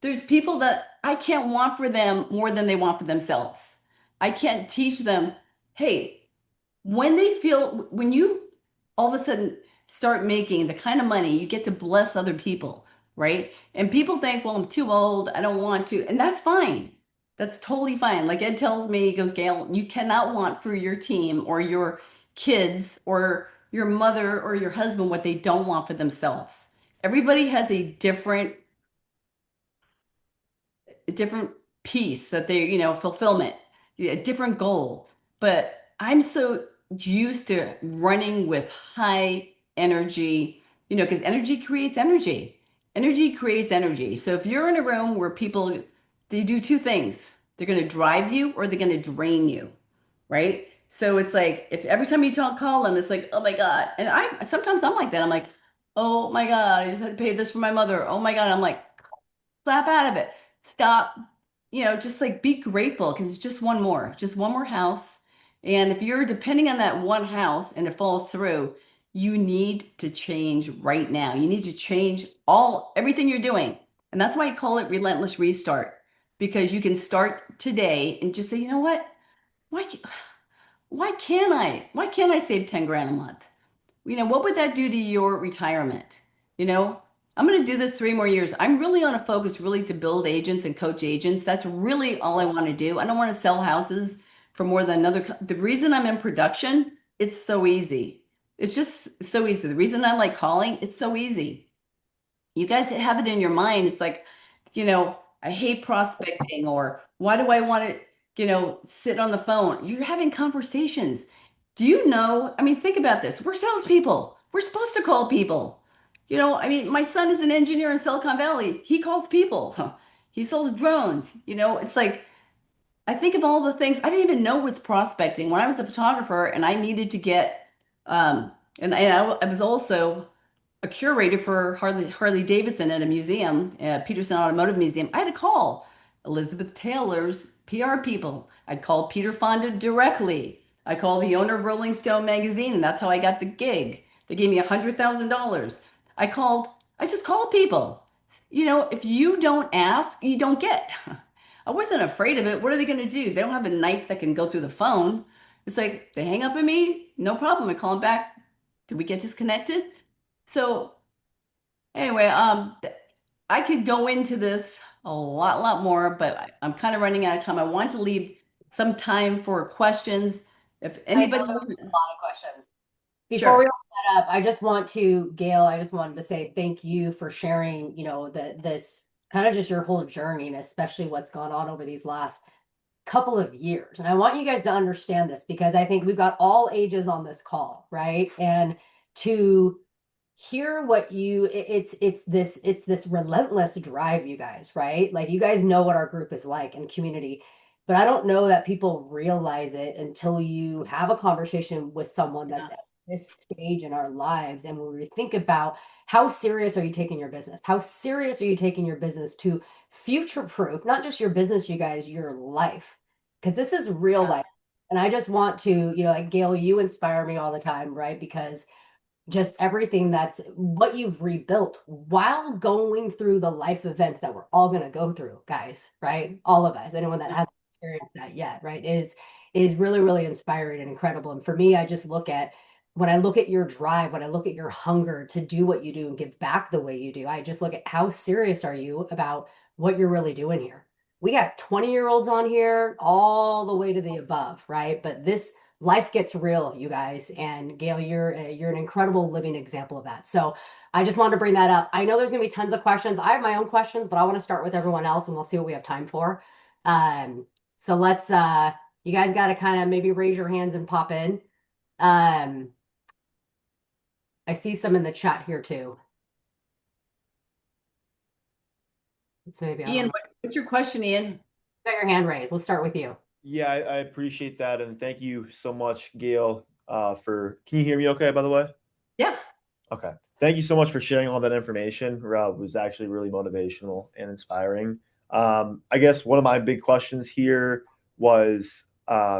there's people that I can't want for them more than they want for themselves. I can't teach them, hey, when you all of a sudden start making the kind of money, you get to bless other people, right? And people think, well, I'm too old, I don't want to, and that's fine. That's totally fine. Like Ed tells me, he goes, Gail, you cannot want for your team or your kids or your mother or your husband what they don't want for themselves. Everybody has a different piece that fulfillment, a different goal. But I'm so used to running with high energy, because energy creates energy. Energy creates energy. So if you're in a room where people, they do two things, they're going to drive you or they're going to drain you, right? So it's like if every time you call them, it's like, oh my God. And sometimes I'm like that. I'm like, oh my God, I just had to pay this for my mother. Oh my God. I'm like, slap out of it. Stop, just like be grateful because it's just one more house. And if you're depending on that one house and it falls through, you need to change right now. You need to change everything you're doing. And that's why I call it relentless restart because you can start today and just say, you know what? Why, ca- why can't I save 10 grand a month? What would that do to your retirement? You know, I'm going to do this 3 more years. I'm really on a focus really to build agents and coach agents. That's really all I want to do. I don't want to sell houses for more than the reason I'm in production, it's so easy. It's just so easy. The reason I like calling, it's so easy. You guys have it in your mind. It's like, I hate prospecting or why do I want to, sit on the phone? You're having conversations. Do you know? I mean, think about this. We're salespeople. We're supposed to call people. I mean, my son is an engineer in Silicon Valley. He calls people. He sells drones. It's like, I think of all the things I didn't even know was prospecting when I was a photographer and I needed to get, I was also a curator for Harley Davidson at a museum, Peterson Automotive Museum. I had to call Elizabeth Taylor's PR people. I'd call Peter Fonda directly. I called the owner of Rolling Stone magazine, and that's how I got the gig. They gave me $100,000. I just called people. If you don't ask, you don't get. I wasn't afraid of it. What are they going to do? They don't have a knife that can go through the phone. It's like they hang up on me, no problem. I call them back. Did we get disconnected? So anyway, I could go into this a lot more, but I'm kind of running out of time. I want to leave some time for questions. If I know anybody, there's a lot of questions. Before we sure, wrap that up, I just want to, Gail, I just wanted to say thank you for sharing, this kind of just your whole journey and especially what's gone on over these last couple of years. And I want you guys to understand this because I think we've got all ages on this call, right? And to hear what it's this relentless drive, you guys, right? Like you guys know what our group is like and community, but I don't know that people realize it until you have a conversation with someone yeah, that's at this stage in our lives. And when we think about how serious are you taking your business? How serious are you taking your business to future proof, not just your business, you guys, your life? Because this is real yeah, life. And I just want to, like Gail, you inspire me all the time, right? Because just everything that's what you've rebuilt while going through the life events that we're all going to go through, guys, right? All of us, anyone that yeah, hasn't experienced that yet, right, is really, really inspiring and incredible. And for me, I just look at when I look at your drive, when I look at your hunger to do what you do and give back the way you do, I just look at how serious are you about what you're really doing here. We got 20-year-olds on here, all the way to the above, right? But this life gets real, you guys. And Gail, you're an incredible living example of that. So I just wanted to bring that up. I know there's gonna be tons of questions. I have my own questions, but I want to start with everyone else and we'll see what we have time for. So let's you guys got to kind of maybe raise your hands and pop in. Um, I see some in the chat here too. It's maybe, I don't Ian, know. what's your question, Ian? Got your hand raised. Let's start with you. Yeah, I appreciate that, and thank you so much, Gail, for. Can you hear me okay, by the way? Yeah. Okay. Thank you so much for sharing all that information. It was actually really motivational and inspiring. I guess one of my big questions here was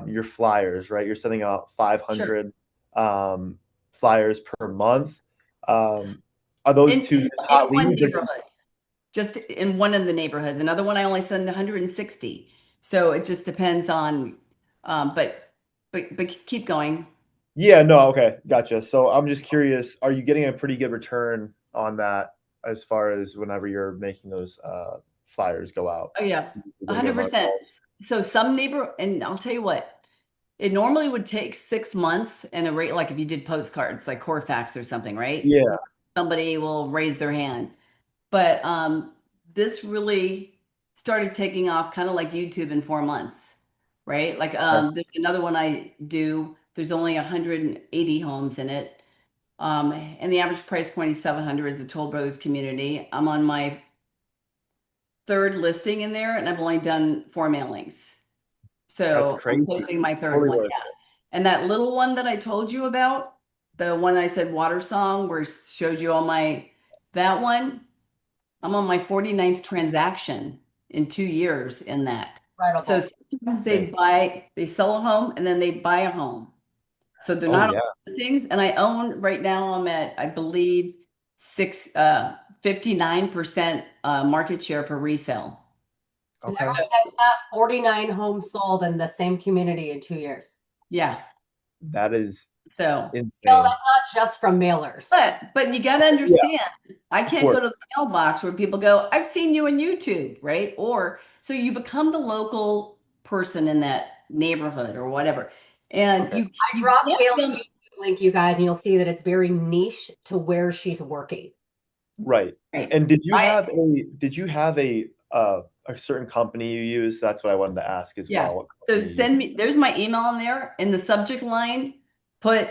your flyers, right? You're sending out Sure. 500 flyers per month. Um, are those two In just hot one leads or just? neighborhood, just in one of the neighborhoods. Another one I only send 160. So it just depends on, but keep going. Yeah, no, okay, gotcha. So I'm just curious, are you getting a pretty good return on that as far as whenever you're making those flyers go out? Oh yeah, You're getting a good amount of 100%. calls. So some neighbor, and I'll tell you what, it normally would take 6 months and a rate like if you did postcards like Corfax or something, right? Yeah, Somebody will raise their hand. But this really started taking off kind of like YouTube in 4 months, right? Like okay, there's another one I do. There's only 180 homes in it. And the average price point is 700 is a Toll Brothers community. I'm on my third listing in there and I've only done 4 mailings. that's So I'm crazy. closing my third Totally one. worth Yeah. it. And that little one that I told you about, the one I said water song where it shows you all that one, I'm on my 49th transaction in 2 years in that. So Incredible. sometimes Thank you. they sell a home and then they buy a home. So they're Oh not yeah, on listings. And I own right now, I'm at, I believe, 59% market share for resale. Never okay, catch that. 49 homes sold in the same community in 2 years. Yeah. that is So, No, insane. that's not just from mailers. but you got to Yeah, understand, I of can't course. go to the mailbox where people go, I've seen you on YouTube, right? Or so you become the local person in that neighborhood or whatever. And Okay, I you dropped get Gail's them. YouTube link, you guys, and you'll see that it's very niche to where she's working. right. Right. And did you I, have a certain company you use? That's what I wanted to ask as yeah. well. What So company you send me, there's my email in there in the subject line, put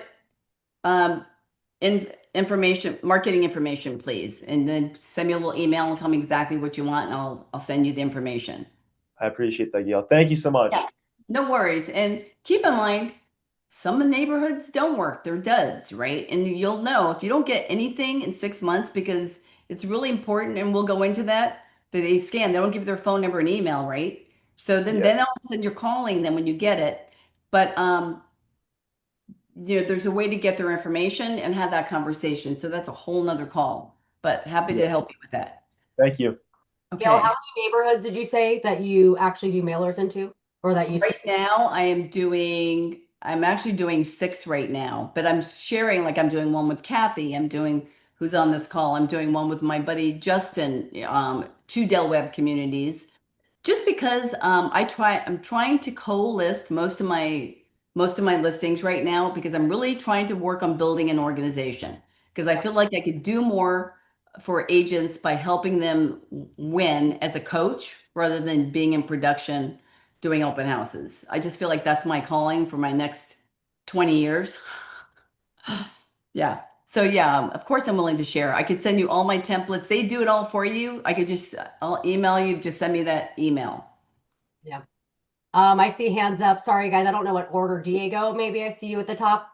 um information, marketing information, please. And then send me a little email and tell me exactly what you want and I'll send you the information. I appreciate that, Gail. Thank you so Yeah, much. no worries. And keep in mind, some neighborhoods don't work. They're duds, right? And you'll know if you don't get anything in 6 months because it's really important, and we'll go into that, that they scan. They don't give their phone number and email, right? So then, Yeah, then all of a sudden you're calling them when you get it. But there's a way to get their information and have that conversation. So that's a whole nother call. But happy yeah. to help you with that. Thank you. Gail, how Okay. many neighborhoods did you say that you actually do mailers into or that used to? Right now, I'm actually doing 6 right now, but I'm sharing, like I'm doing one with Kathy. I'm doing, who's on this call. I'm doing one with my buddy Justin, 2 Del Webb communities. Just because I'm trying to co-list most of my listings right now because I'm really trying to work on building an organization because I feel like I could do more for agents by helping them win as a coach rather than being in production doing open houses. I just feel like that's my calling for my next 20 years. Yeah. So yeah, of course I'm willing to share. I could send you all my templates. They do it all for you. I'll email you, just send me that email. Yeah. I see hands up. Sorry, guys. I don't know what order. Diego, maybe I see you at the top.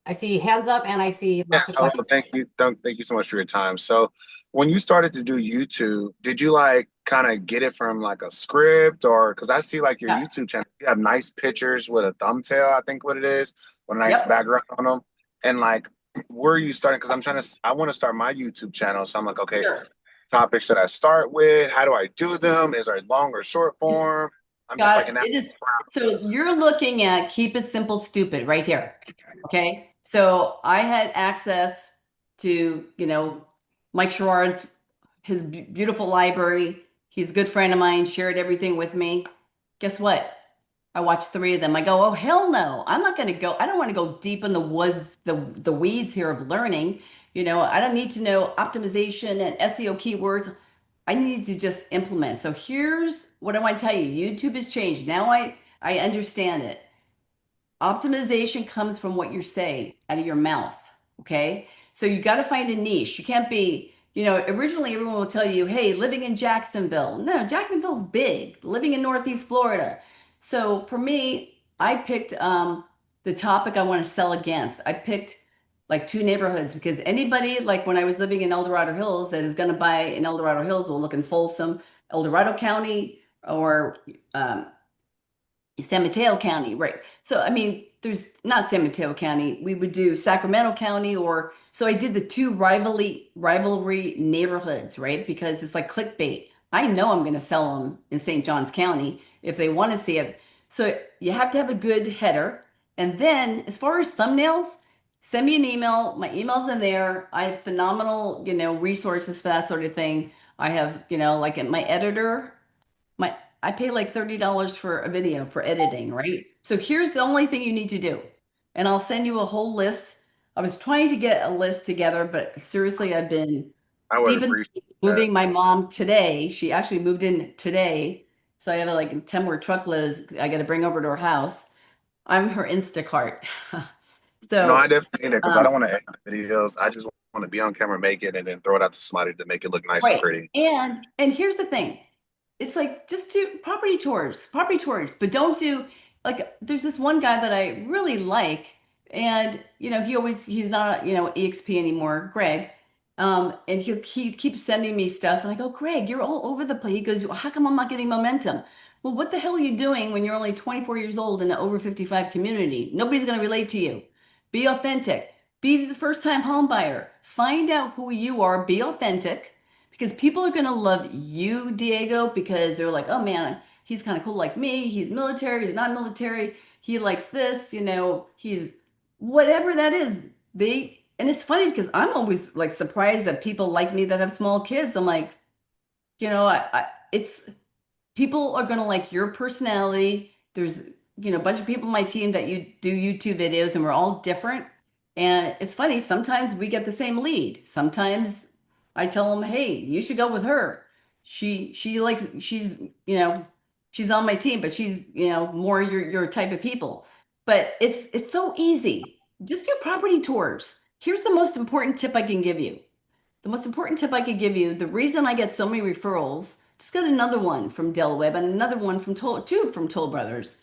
I see hands up and I see lots Yes, of hello. questions. Thank you so much for your time. So, when you started to do YouTube, did you like kind of get it from like a script or because I see like your Yeah. YouTube channel, you have nice pictures with a thumbtail, I think what it is, with a nice Yep. background on them. And like, where are you starting? Because I want to start my YouTube channel. So I'm like, okay, Sure. topics should I start with? How do I do them? Is there long or short form? I'm just Got like it. in that It is. So process. you're looking at keep it simple, stupid right here. Okay. So I had access to, Mike Sherrard's, his beautiful library. He's a good friend of mine, shared everything with me. Guess what? I watched 3 of them. I go, oh hell no. I'm not gonna go, I don't want to go deep in the woods, the weeds here of learning. I don't need to know optimization and SEO keywords. I need to just implement. So here's what I want to tell you. YouTube has changed. Now I understand it. Optimization comes from what you say out of your mouth. Okay. So you got to find a niche. You can't be, originally everyone will tell you, hey, living in Jacksonville. No, Jacksonville's big, living in Northeast Florida. So for me, I picked the topic I want to sell against. I picked like two neighborhoods because anybody, like when I was living in El Dorado Hills, that is going to buy in El Dorado Hills will look in Folsom, El Dorado County, or um, San Mateo County, right? So, I mean, there's not San Mateo County. We would do Sacramento County, or so I did the two rivalry neighborhoods, right? Because it's like clickbait. I know I'm going to sell them in St. Johns County if they want to see it. So you have to have a good header. And then as far as thumbnails, send me an email. My email's in there. I have phenomenal, resources for that sort of thing. I have, like my editor. My I pay like $30 for a video for editing, right? So here's the only thing you need to do. And I'll send you a whole list. I was trying to get a list together, but seriously, I've been I would deep in appreciate that. moving my mom today. She actually moved in today. So I have like 10 more truckloads I got to bring over to her house. I'm her Instacart. No, I So, definitely need it because I um, don't want to edit videos. I just want to be on camera, make it, and then throw it out to somebody to make it look nice and right. pretty. And here's the thing. It's like just do property tours, but don't do like there's this one guy that I really like, and he's not EXP anymore, Greg. And he keeps sending me stuff, and I go, Greg, you're all over the place. He goes, how come I'm not getting momentum? Well, what the hell are you doing when you're only 24 years old in an over 55 community? Nobody's going to relate to you. Be authentic. Be the first time home buyer. Find out who you are. Be authentic because people are going to love you, Diego, because they're like, oh man, he's kind of cool like me. He's military, he's not military. He likes this, he's whatever that is. And it's funny because I'm always like surprised that people like me that have small kids. I'm like, it's people are going to like your personality. There's, a bunch of people on my team that you do YouTube videos and we're all different. And it's funny, sometimes we get the same lead. Sometimes I tell them, "Hey, you should go with her. She likes you know, she's on my team, but she's, more your type of people." But it's so easy. Just do property tours. Here's the most important tip I can give you. The most important tip I could give you, the reason I get so many referrals, just got another one from Del Webb and another one from two from Toll Brothers,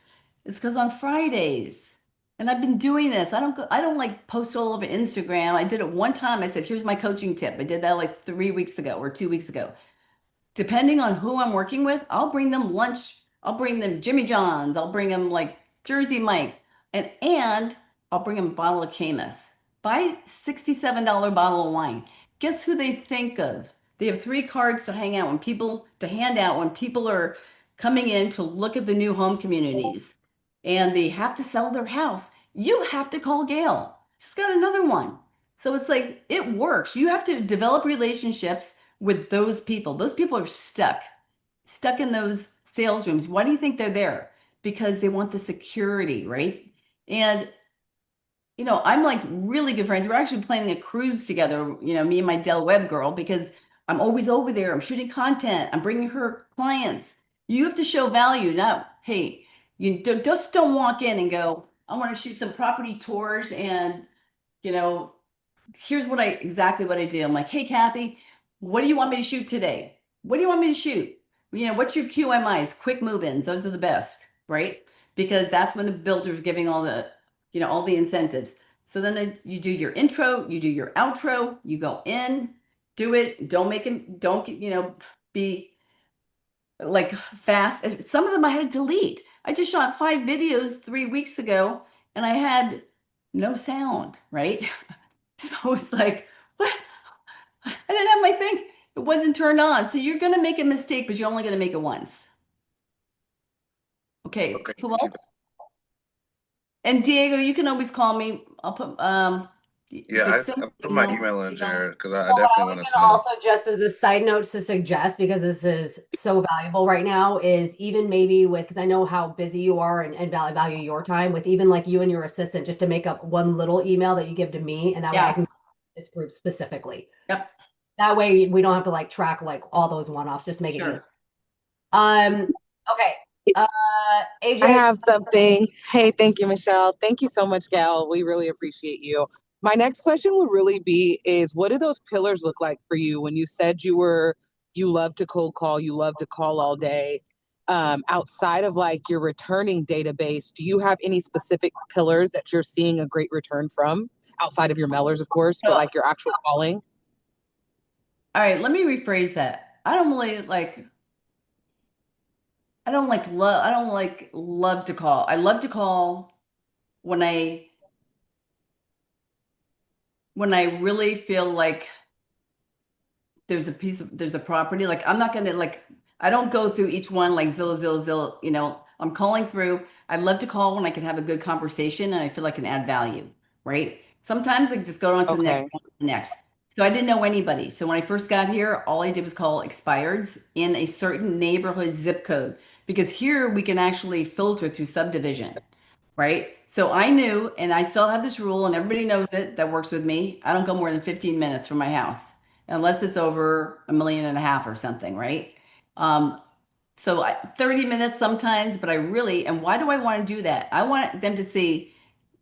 is because on Fridays, and I've been doing this. I don't like post all over Instagram. I did it one time. I said, here's my coaching tip. I did that like 3 weeks ago or 2 weeks ago. Depending on who I'm working with, I'll bring them lunch. I'll bring them Jimmy John's. I'll bring them like Jersey Mike's, and I'll bring them a bottle of Camus. Buy $67 bottle of wine. Guess who they think of? They have three cards to hand out when people are coming in to look at the new home communities, and they have to sell their house. You have to call Gail. She's got another one. So it's like it works. You have to develop relationships with those people. Those people are stuck in those sales rooms. Why do you think they're there? Because they want the security, right? And I'm like really good friends. We're actually planning a cruise together, me and my Del Webb girl, because I'm always over there. I'm shooting content. I'm bringing her clients. You have to show value. Not, hey, just don't walk in and go, I want to shoot some property tours and, you know, here's exactly what I do. I'm like, hey, Kathy, what do you want me to shoot today? What do you want me to shoot? What's your QMIs? Quick move-ins. Those are the best, right? Because that's when the builder's giving all the incentives. So then you do your intro, you do your outro, you go in, do it. Don't, be like fast. Some of them I had to delete. I just shot 5 videos 3 weeks ago and I had no sound, right? So it's like, what? I didn't have my thing. It wasn't turned on. So you're going to make a mistake, but you're only going to make it once. Okay. Okay. Who else? And Diego, you can always call me. I'll put, Yeah, but I put my email. email in there because I Well, what I definitely was want to going to sign up. also just as a side note to suggest, because this is so valuable right now, is even maybe with, because I know how busy you are and value your time with even like you and your assistant, just to make up one little email that you give to me, and that way I Yeah. can this group specifically. Yep. That way we don't have to like track like all those one-offs, just to make it easy. Sure. Okay. Uh, I AJ, have something. Hey, thank you, Michelle. Thank you so much, Gail. We really appreciate you. My next question would really be is what do those pillars look like for you when you said you love to cold call, you love to call all day? Outside of like your returning database, do you have any specific pillars that you're seeing a great return from outside of your mailers, of course, So, but all like your actual calling? right, let me rephrase that. I don't like love to call. I love to call when I really feel like there's a property. Like I'm not gonna like I don't go through each one like Zillow, I'm calling through. I love to call when I can have a good conversation and I feel like I can add value, right? Sometimes I just go on to the next, Okay. on to the next. So I didn't know anybody. So when I first got here, all I did was call expireds in a certain neighborhood zip code because here we can actually filter through subdivision, right? So I knew, and I still have this rule, and everybody knows it that works with me. I don't go more than 15 minutes from my house unless it's over 1.5 million or something, right? Um, 30 minutes sometimes, but I really, and why do I want to do that? I want them to see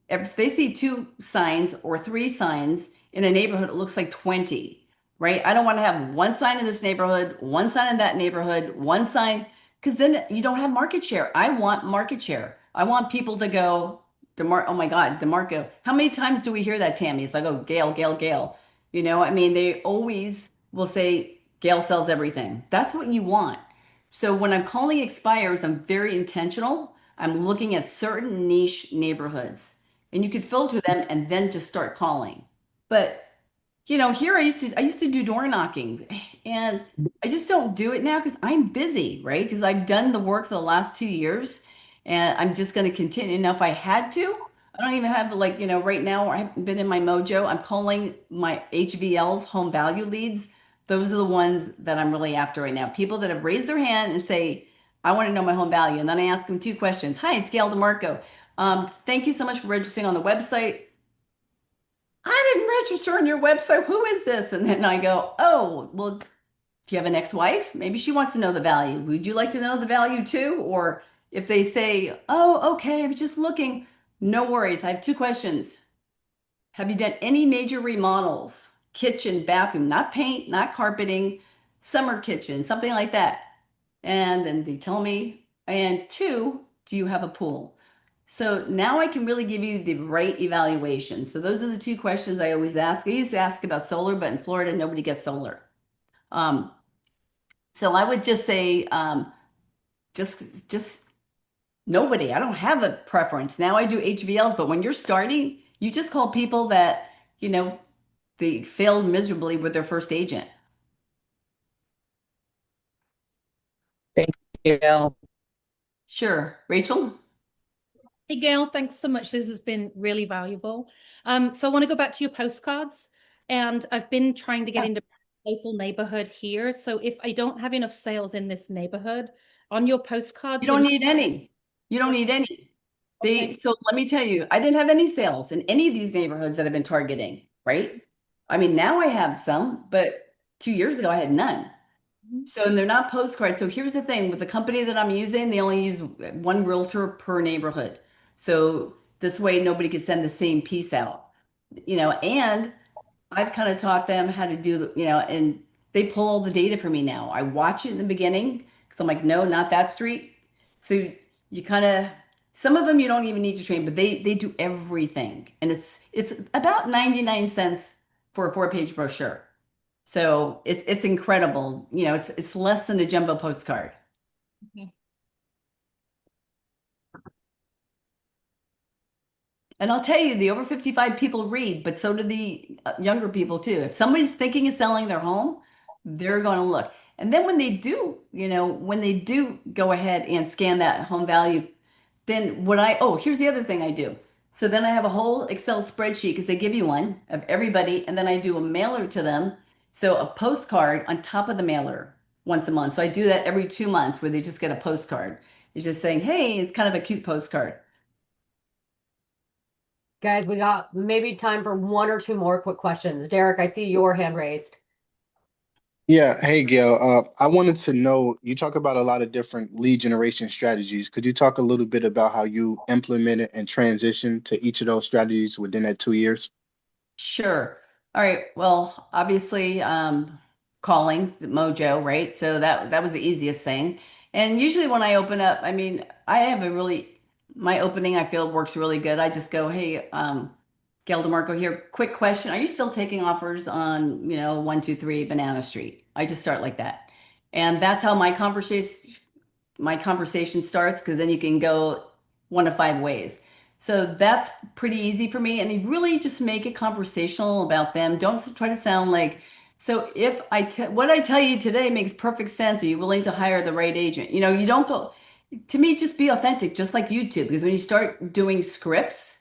if they see two signs or three signs in a neighborhood, it looks like 20, right? I don't want to have one sign in this neighborhood, one sign in that neighborhood, one sign, because then you don't have market share. I want market share. I want people to go, oh my God, DeMarco. How many times do we hear that, Tammy? It's like, oh, Gail, Gail, Gail. I mean, they always will say, Gail sells everything. That's what you want. So when I'm calling expires, I'm very intentional. I'm looking at certain niche neighborhoods and you could filter them and then just start calling. But here I used to do door knocking and I just don't do it now because I'm busy, right? Because I've done the work for the last 2 years and I'm just going to continue. Now, if I had to, I don't even have like, right now I haven't been in my mojo. I'm calling my HVLs, home value leads. Those are the ones that I'm really after right now. People that have raised their hand and say, I want to know my home value. And then I ask them two questions. Hi, it's Gail DeMarco. Thank you so much for registering on the website. I didn't register on your website. Who is this? And then I go, oh, well, do you have an ex-wife? Maybe she wants to know the value. Would you like to know the value too? Or if they say, oh, okay, I was just looking, no worries. I have two questions. Have you done any major remodels? Kitchen, bathroom, not paint, not carpeting, summer kitchen, something like that. And then they tell me, and two, do you have a pool? So now I can really give you the right evaluation. So those are the two questions I always ask. I used to ask about solar, but in Florida, nobody gets solar. Um, so I would just say, just nobody. I don't have a preference. Now I do HVLs, but when you're starting, you just call people that, you know, they failed miserably with their first agent. Thank you, Gail. Sure. Rachel? Hey, Gail, thanks so much. This has been really valuable. So I want to go back to your postcards, and I've been trying to get into local neighborhood here. So if I don't have enough sales in this neighborhood, on your postcards, You don't need any. You don't need any. Okay. So let me tell you, I didn't have any sales in any of these neighborhoods that I've been targeting, right? I mean, now I have some, but 2 years ago I had none. So, and they're not postcards. So here's the thing with the company that I'm using, they only use one realtor per neighborhood. So this way nobody can send the same piece out, and I've kind of taught them how to do, and they pull all the data for me now. I watch it in the beginning because I'm like, no, not that street. So you kind of, some of them you don't even need to train, but they do everything. And it's about 99 cents for a 4-page brochure. So it's incredible. It's less than a jumbo postcard. Okay. And I'll tell you, the over 55 people read, but so do the younger people too. If somebody's thinking of selling their home, they're going to look. And then when they do go ahead and scan that home value, then here's the other thing I do. So then I have a whole Excel spreadsheet because they give you one of everybody, and then I do a mailer to them. So a postcard on top of the mailer once a month. So I do that every 2 months where they just get a postcard. It's just saying, hey, it's kind of a cute postcard. Guys, we got maybe time for one or two more quick questions. Derek, I see your hand raised. Yeah, hey Gail. I wanted to know, you talk about a lot of different lead generation strategies. Could you talk a little bit about how you implemented and transitioned to each of those strategies within that 2 years? Sure. All right. Well, obviously, calling Mojo, right? So that was the easiest thing. And usually when I open up, I mean, I have a really my opening I feel works really good. I just go, hey, Gail DeMarco here. Quick question. Are you still taking offers on, 123 Banana Street? I just start like that. And that's how my conversation starts because then you can go one of five ways. So that's pretty easy for me. And you really just make it conversational about them. Don't try to sound like, so if what I tell you today makes perfect sense, are you willing to hire the right agent? You don't go, to me, just be authentic, just like YouTube. Because when you start doing scripts,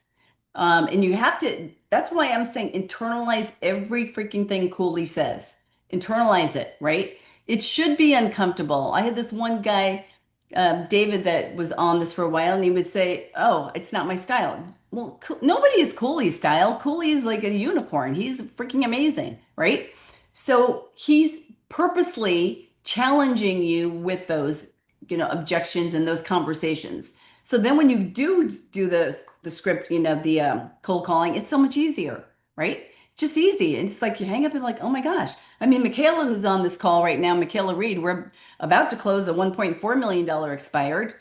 and you have to, that's why I'm saying internalize every freaking thing Cooley says. Internalize it, right? It should be uncomfortable. I had this one guy, David, that was on this for a while, and he would say, "Oh, it's not my style." Well, nobody is Cooley's style. Cooley is like a unicorn. He's freaking amazing, right? So he's purposely challenging you with those, objections and those conversations. So then when you do the script, the cold calling, it's so much easier, right? It's just easy. It's like you hang up and like, oh my gosh. I mean, Michaela, who's on this call right now, Michaela Reed, we're about to close a $1.4 million expired.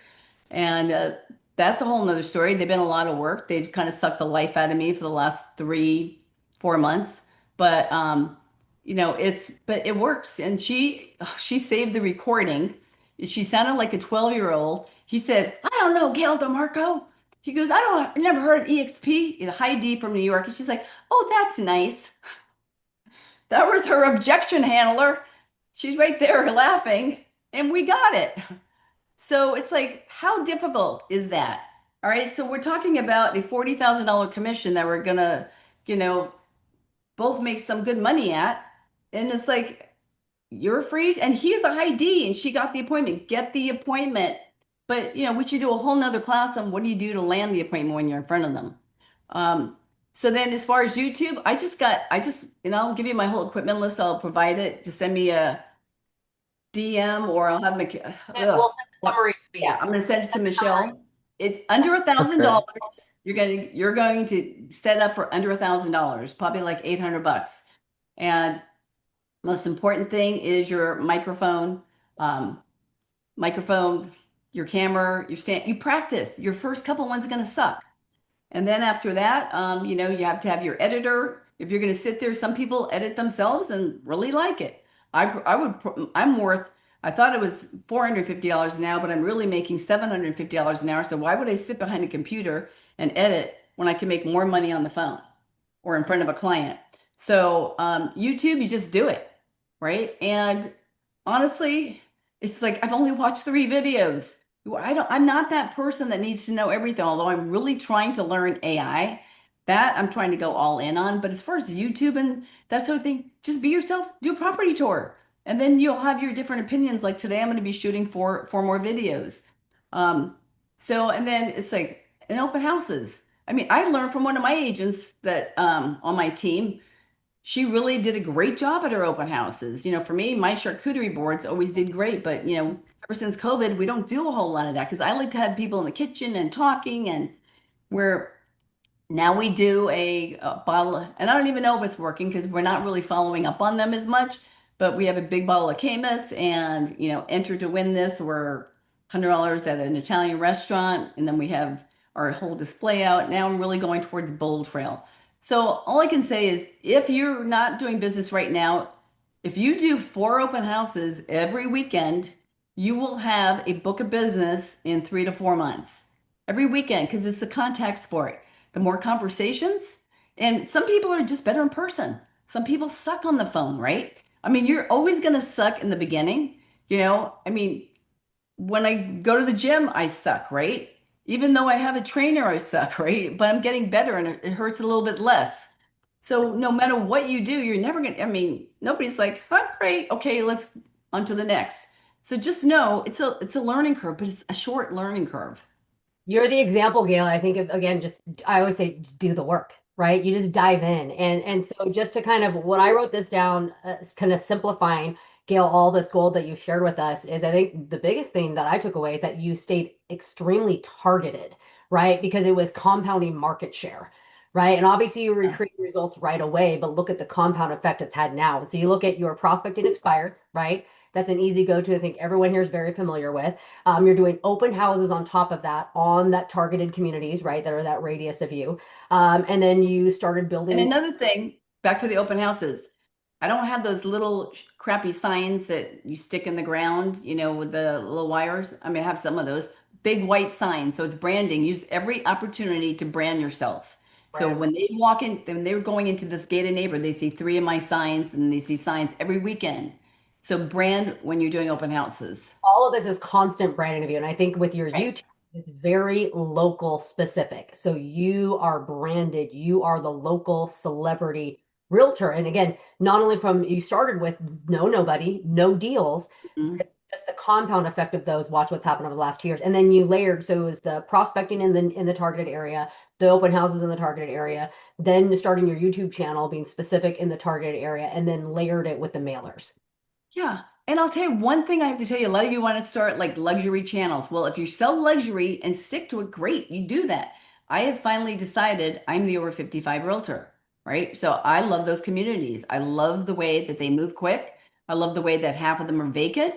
And that's a whole nother story. They've been a lot of work. They've kind of sucked the life out of me for the last 3, 4 months. But but it works. And she saved the recording. She sounded like a 12-year-old. He said, I don't know, Gail DeMarco. He goes, I never heard of EXP, Heidi from New York. And she's like, oh, that's nice. That was her objection handler. She's right there laughing, and we got it. So it's like, how difficult is that? All right. So we're talking about a $40,000 commission that we're gonna, you know, both make some good money at. And it's like, you're free. And here's the high D, and she got the appointment. Get the appointment. But we should do a whole nother class on what do you do to land the appointment when you're in front of them. Um, so then as far as YouTube, I'll give you my whole equipment list. I'll provide it. Just send me a DM or I'll have my, And we'll send the summary to yeah, me. I'm gonna send it to Michelle. It's under $1,000. You're going to set up for under $1,000, probably like $800. And most important thing is your um, microphone, your camera, your stand. You practice. Your first couple ones are gonna suck. And then after that, you have to have your editor. If you're going to sit there, some people edit themselves and really like it. I'm worth, I thought it was $450 an hour, but I'm really making $750 an hour. So why would I sit behind a computer and edit when I can make more money on the phone or in front of a client? So YouTube, you just do it, right? And honestly, it's like I've only watched 3 videos. I'm not that person that needs to know everything, although I'm really trying to learn AI. That I'm trying to go all in on. But as far as YouTube and that sort of thing, just be yourself, do a property tour. And then you'll have your different opinions. Like today, I'm going to be shooting four more videos. And then it's like in open houses. I mean, I learned from one of my agents that on my team, she really did a great job at her open houses. For me, my charcuterie boards always did great, but ever since COVID, we don't do a whole lot of that because I like to have people in the kitchen and talking, and where now we do a bottle, and I don't even know if it's working because we're not really following up on them as much, but we have a big bottle of Camus and, enter to win this. We're $100 at an Italian restaurant, and then we have our whole display out. Now I'm really going towards Bold Trail. So all I can say is if you're not doing business right now, if you do 4 open houses every weekend, you will have a book of business in 3 to 4 months. Every weekend, because it's the contact sport. The more conversations, and some people are just better in person. Some people suck on the phone, right? I mean, you're always going to suck in the beginning. I mean, when I go to the gym, I suck, right? Even though I have a trainer, I suck, right? But I'm getting better and it hurts a little bit less. So no matter what you do, you're never gonna, I mean, nobody's like, oh, great, okay, let's on to the next. So just know it's a learning curve, but it's a short learning curve. You're the example, Gail. I think again, just I always say, just do the work, right? You just dive in, and so just to kind of what I wrote this down, kind of simplifying, Gail, all this gold that you shared with us is, I think the biggest thing that I took away is that you stayed extremely targeted, right? Because it was compounding market share, right? And obviously you recreate results right away, but look at the compound effect it's had now. And so you look at your prospecting expireds, right? That's an easy go-to. I think everyone here is very familiar with. You're doing open houses on top of that on that targeted communities, right? That are that radius of you. And then you started And building. another thing, back to the open houses, I don't have those little crappy signs that you stick in the ground, you know, with the little wires. I mean, I have some of those big white signs. So it's branding. Use every opportunity to brand yourself. So Right. when they walk in, when they're going into this gated neighborhood, they see 3 of my signs and they see signs every weekend. So brand when you're doing open houses. All of this is constant brand interview. And I think with your Right. YouTube, it's very local specific. So you are branded, you are the local celebrity realtor. And again, not only from you started with nobody, no deals, Mhm. just the compound effect of those, watch what's happened over the last 2 years. And then you layered, so it was the prospecting in the targeted area, the open houses in the targeted area, then starting your YouTube channel, being specific in the targeted area, and then layered it with the mailers. Yeah. And I'll tell you one thing I have to tell you, a lot of you want to start like luxury channels. Well, if you sell luxury and stick to it, great, you do that. I have finally decided I'm the over 55 realtor, right? So I love those communities. I love the way that they move quick. I love the way that half of them are vacant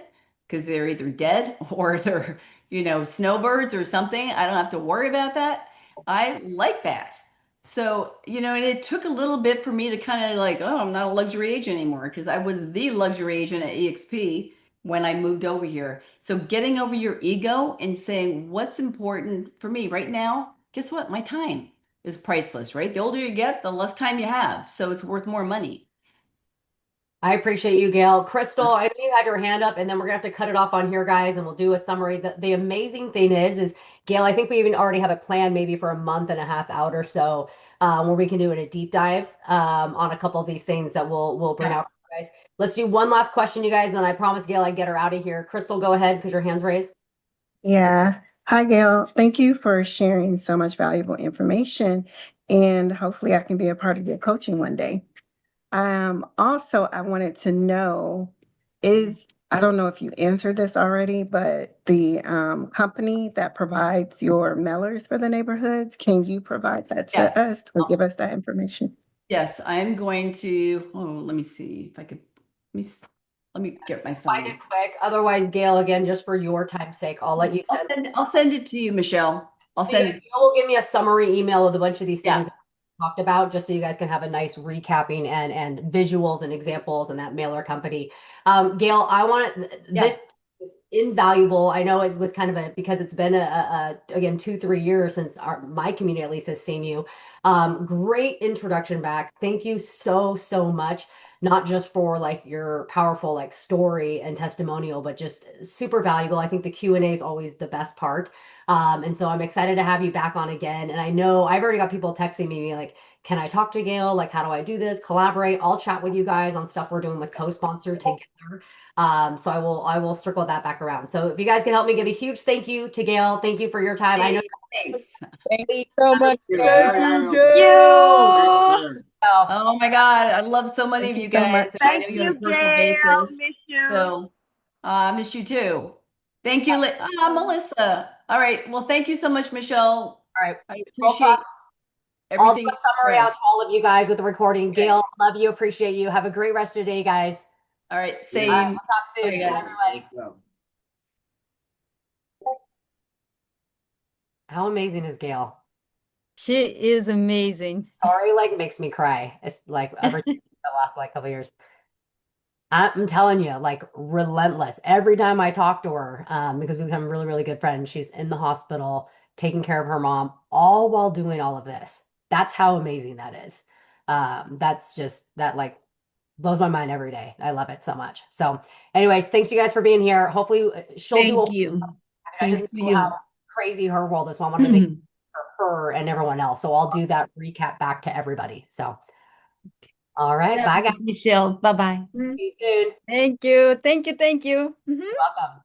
because they're either dead or they're, you know, snowbirds or something. I don't have to worry about that. I like that. So, you know, and it took a little bit for me to kind of like, oh, I'm not a luxury agent anymore because I was the luxury agent at EXP when I moved over here. So, getting over your ego and saying what's important for me right now, guess what? My time is priceless, right? The older you get, the less time you have. So, it's worth more money. I appreciate you, Gail. Crystal, I know you had your hand up, and then we're gonna have to cut it off on here, guys, and we'll do a summary. The amazing thing is Gail, I think we even already have it planned maybe for a month and a half out or so, where we can do a deep dive on a couple of these things that we'll bring Yeah. out for you guys. Let's do one last question, you guys, and then I promise Gail I'd get her out of here. Crystal, go ahead because your hand's raised. Yeah. Hi, Gail. Thank you for sharing so much valuable information. And hopefully I can be a part of your coaching one day. Also, I wanted to know I don't know if you answered this already, but the company that provides your mailers for the neighborhoods, can you provide that Yeah. to us or give us that information? Yes, I'm going to. Oh, let me see if I could. Let me get my Find phone. it quick. Otherwise, Gail, again, just for your time's sake, I'll let you send. I'll send it to you, Michelle. I'll So you send guys, it. Gail will give me a summary email with a bunch of these things Yeah. we talked about, just so you guys can have a nice recapping and visuals and examples and that mailer company. Gail, I want Yeah. this is invaluable. I know it was kind of because it's been again 2-3 years since my community at least has seen you. Great introduction back. Thank you so much. Not just for like your powerful like story and testimonial, but just super valuable. I think the Q&A is always the best part. And so I'm excited to have you back on again. And I know I've already got people texting me like, can I talk to Gail? Like, how do I do this? Collaborate. I'll chat with you guys on stuff we're doing with co-sponsor together. So I will circle that back around. So if you guys can help me give a huge thank you to Gail. Thank you for your time. I know. Thanks. Thank you so much, Thank Gail. you, Gail. Oh, Oh my God, I love so many Thank of you you so guys. much. And I know Thank you on a you, personal Gail. basis. Miss you. So I miss you too. Thank you, Melissa. All right. Well, thank you so much, Michelle. all right. I We'll talk. appreciate I'll do everything a you summary out to expressed. all of you guys with the recording. Okay. Gail, love you, appreciate you. Have a great rest of the day, guys. All right. All right, Same. we'll talk Bye, soon. Bye, guys. everybody. How amazing is Gail? She is amazing. Sorry, like makes me cry. It's like every the last like couple years. I'm telling you, like relentless. Every time I talk to her, because we become really good friends, she's in the hospital taking care of her mom, all while doing all of this. That's how amazing that is. That's just that like blows my mind every day. I love it so much. So, anyways, thanks you guys for being here. Hopefully, she'll do. Thank you. I just Thank know how you. crazy her world is. So I wanted to make it for her and everyone else. So I'll do that recap back to everybody. So, all right, bye guys. Michelle. Bye-bye. See you soon. Thank you. Thank you. Thank you. You're welcome.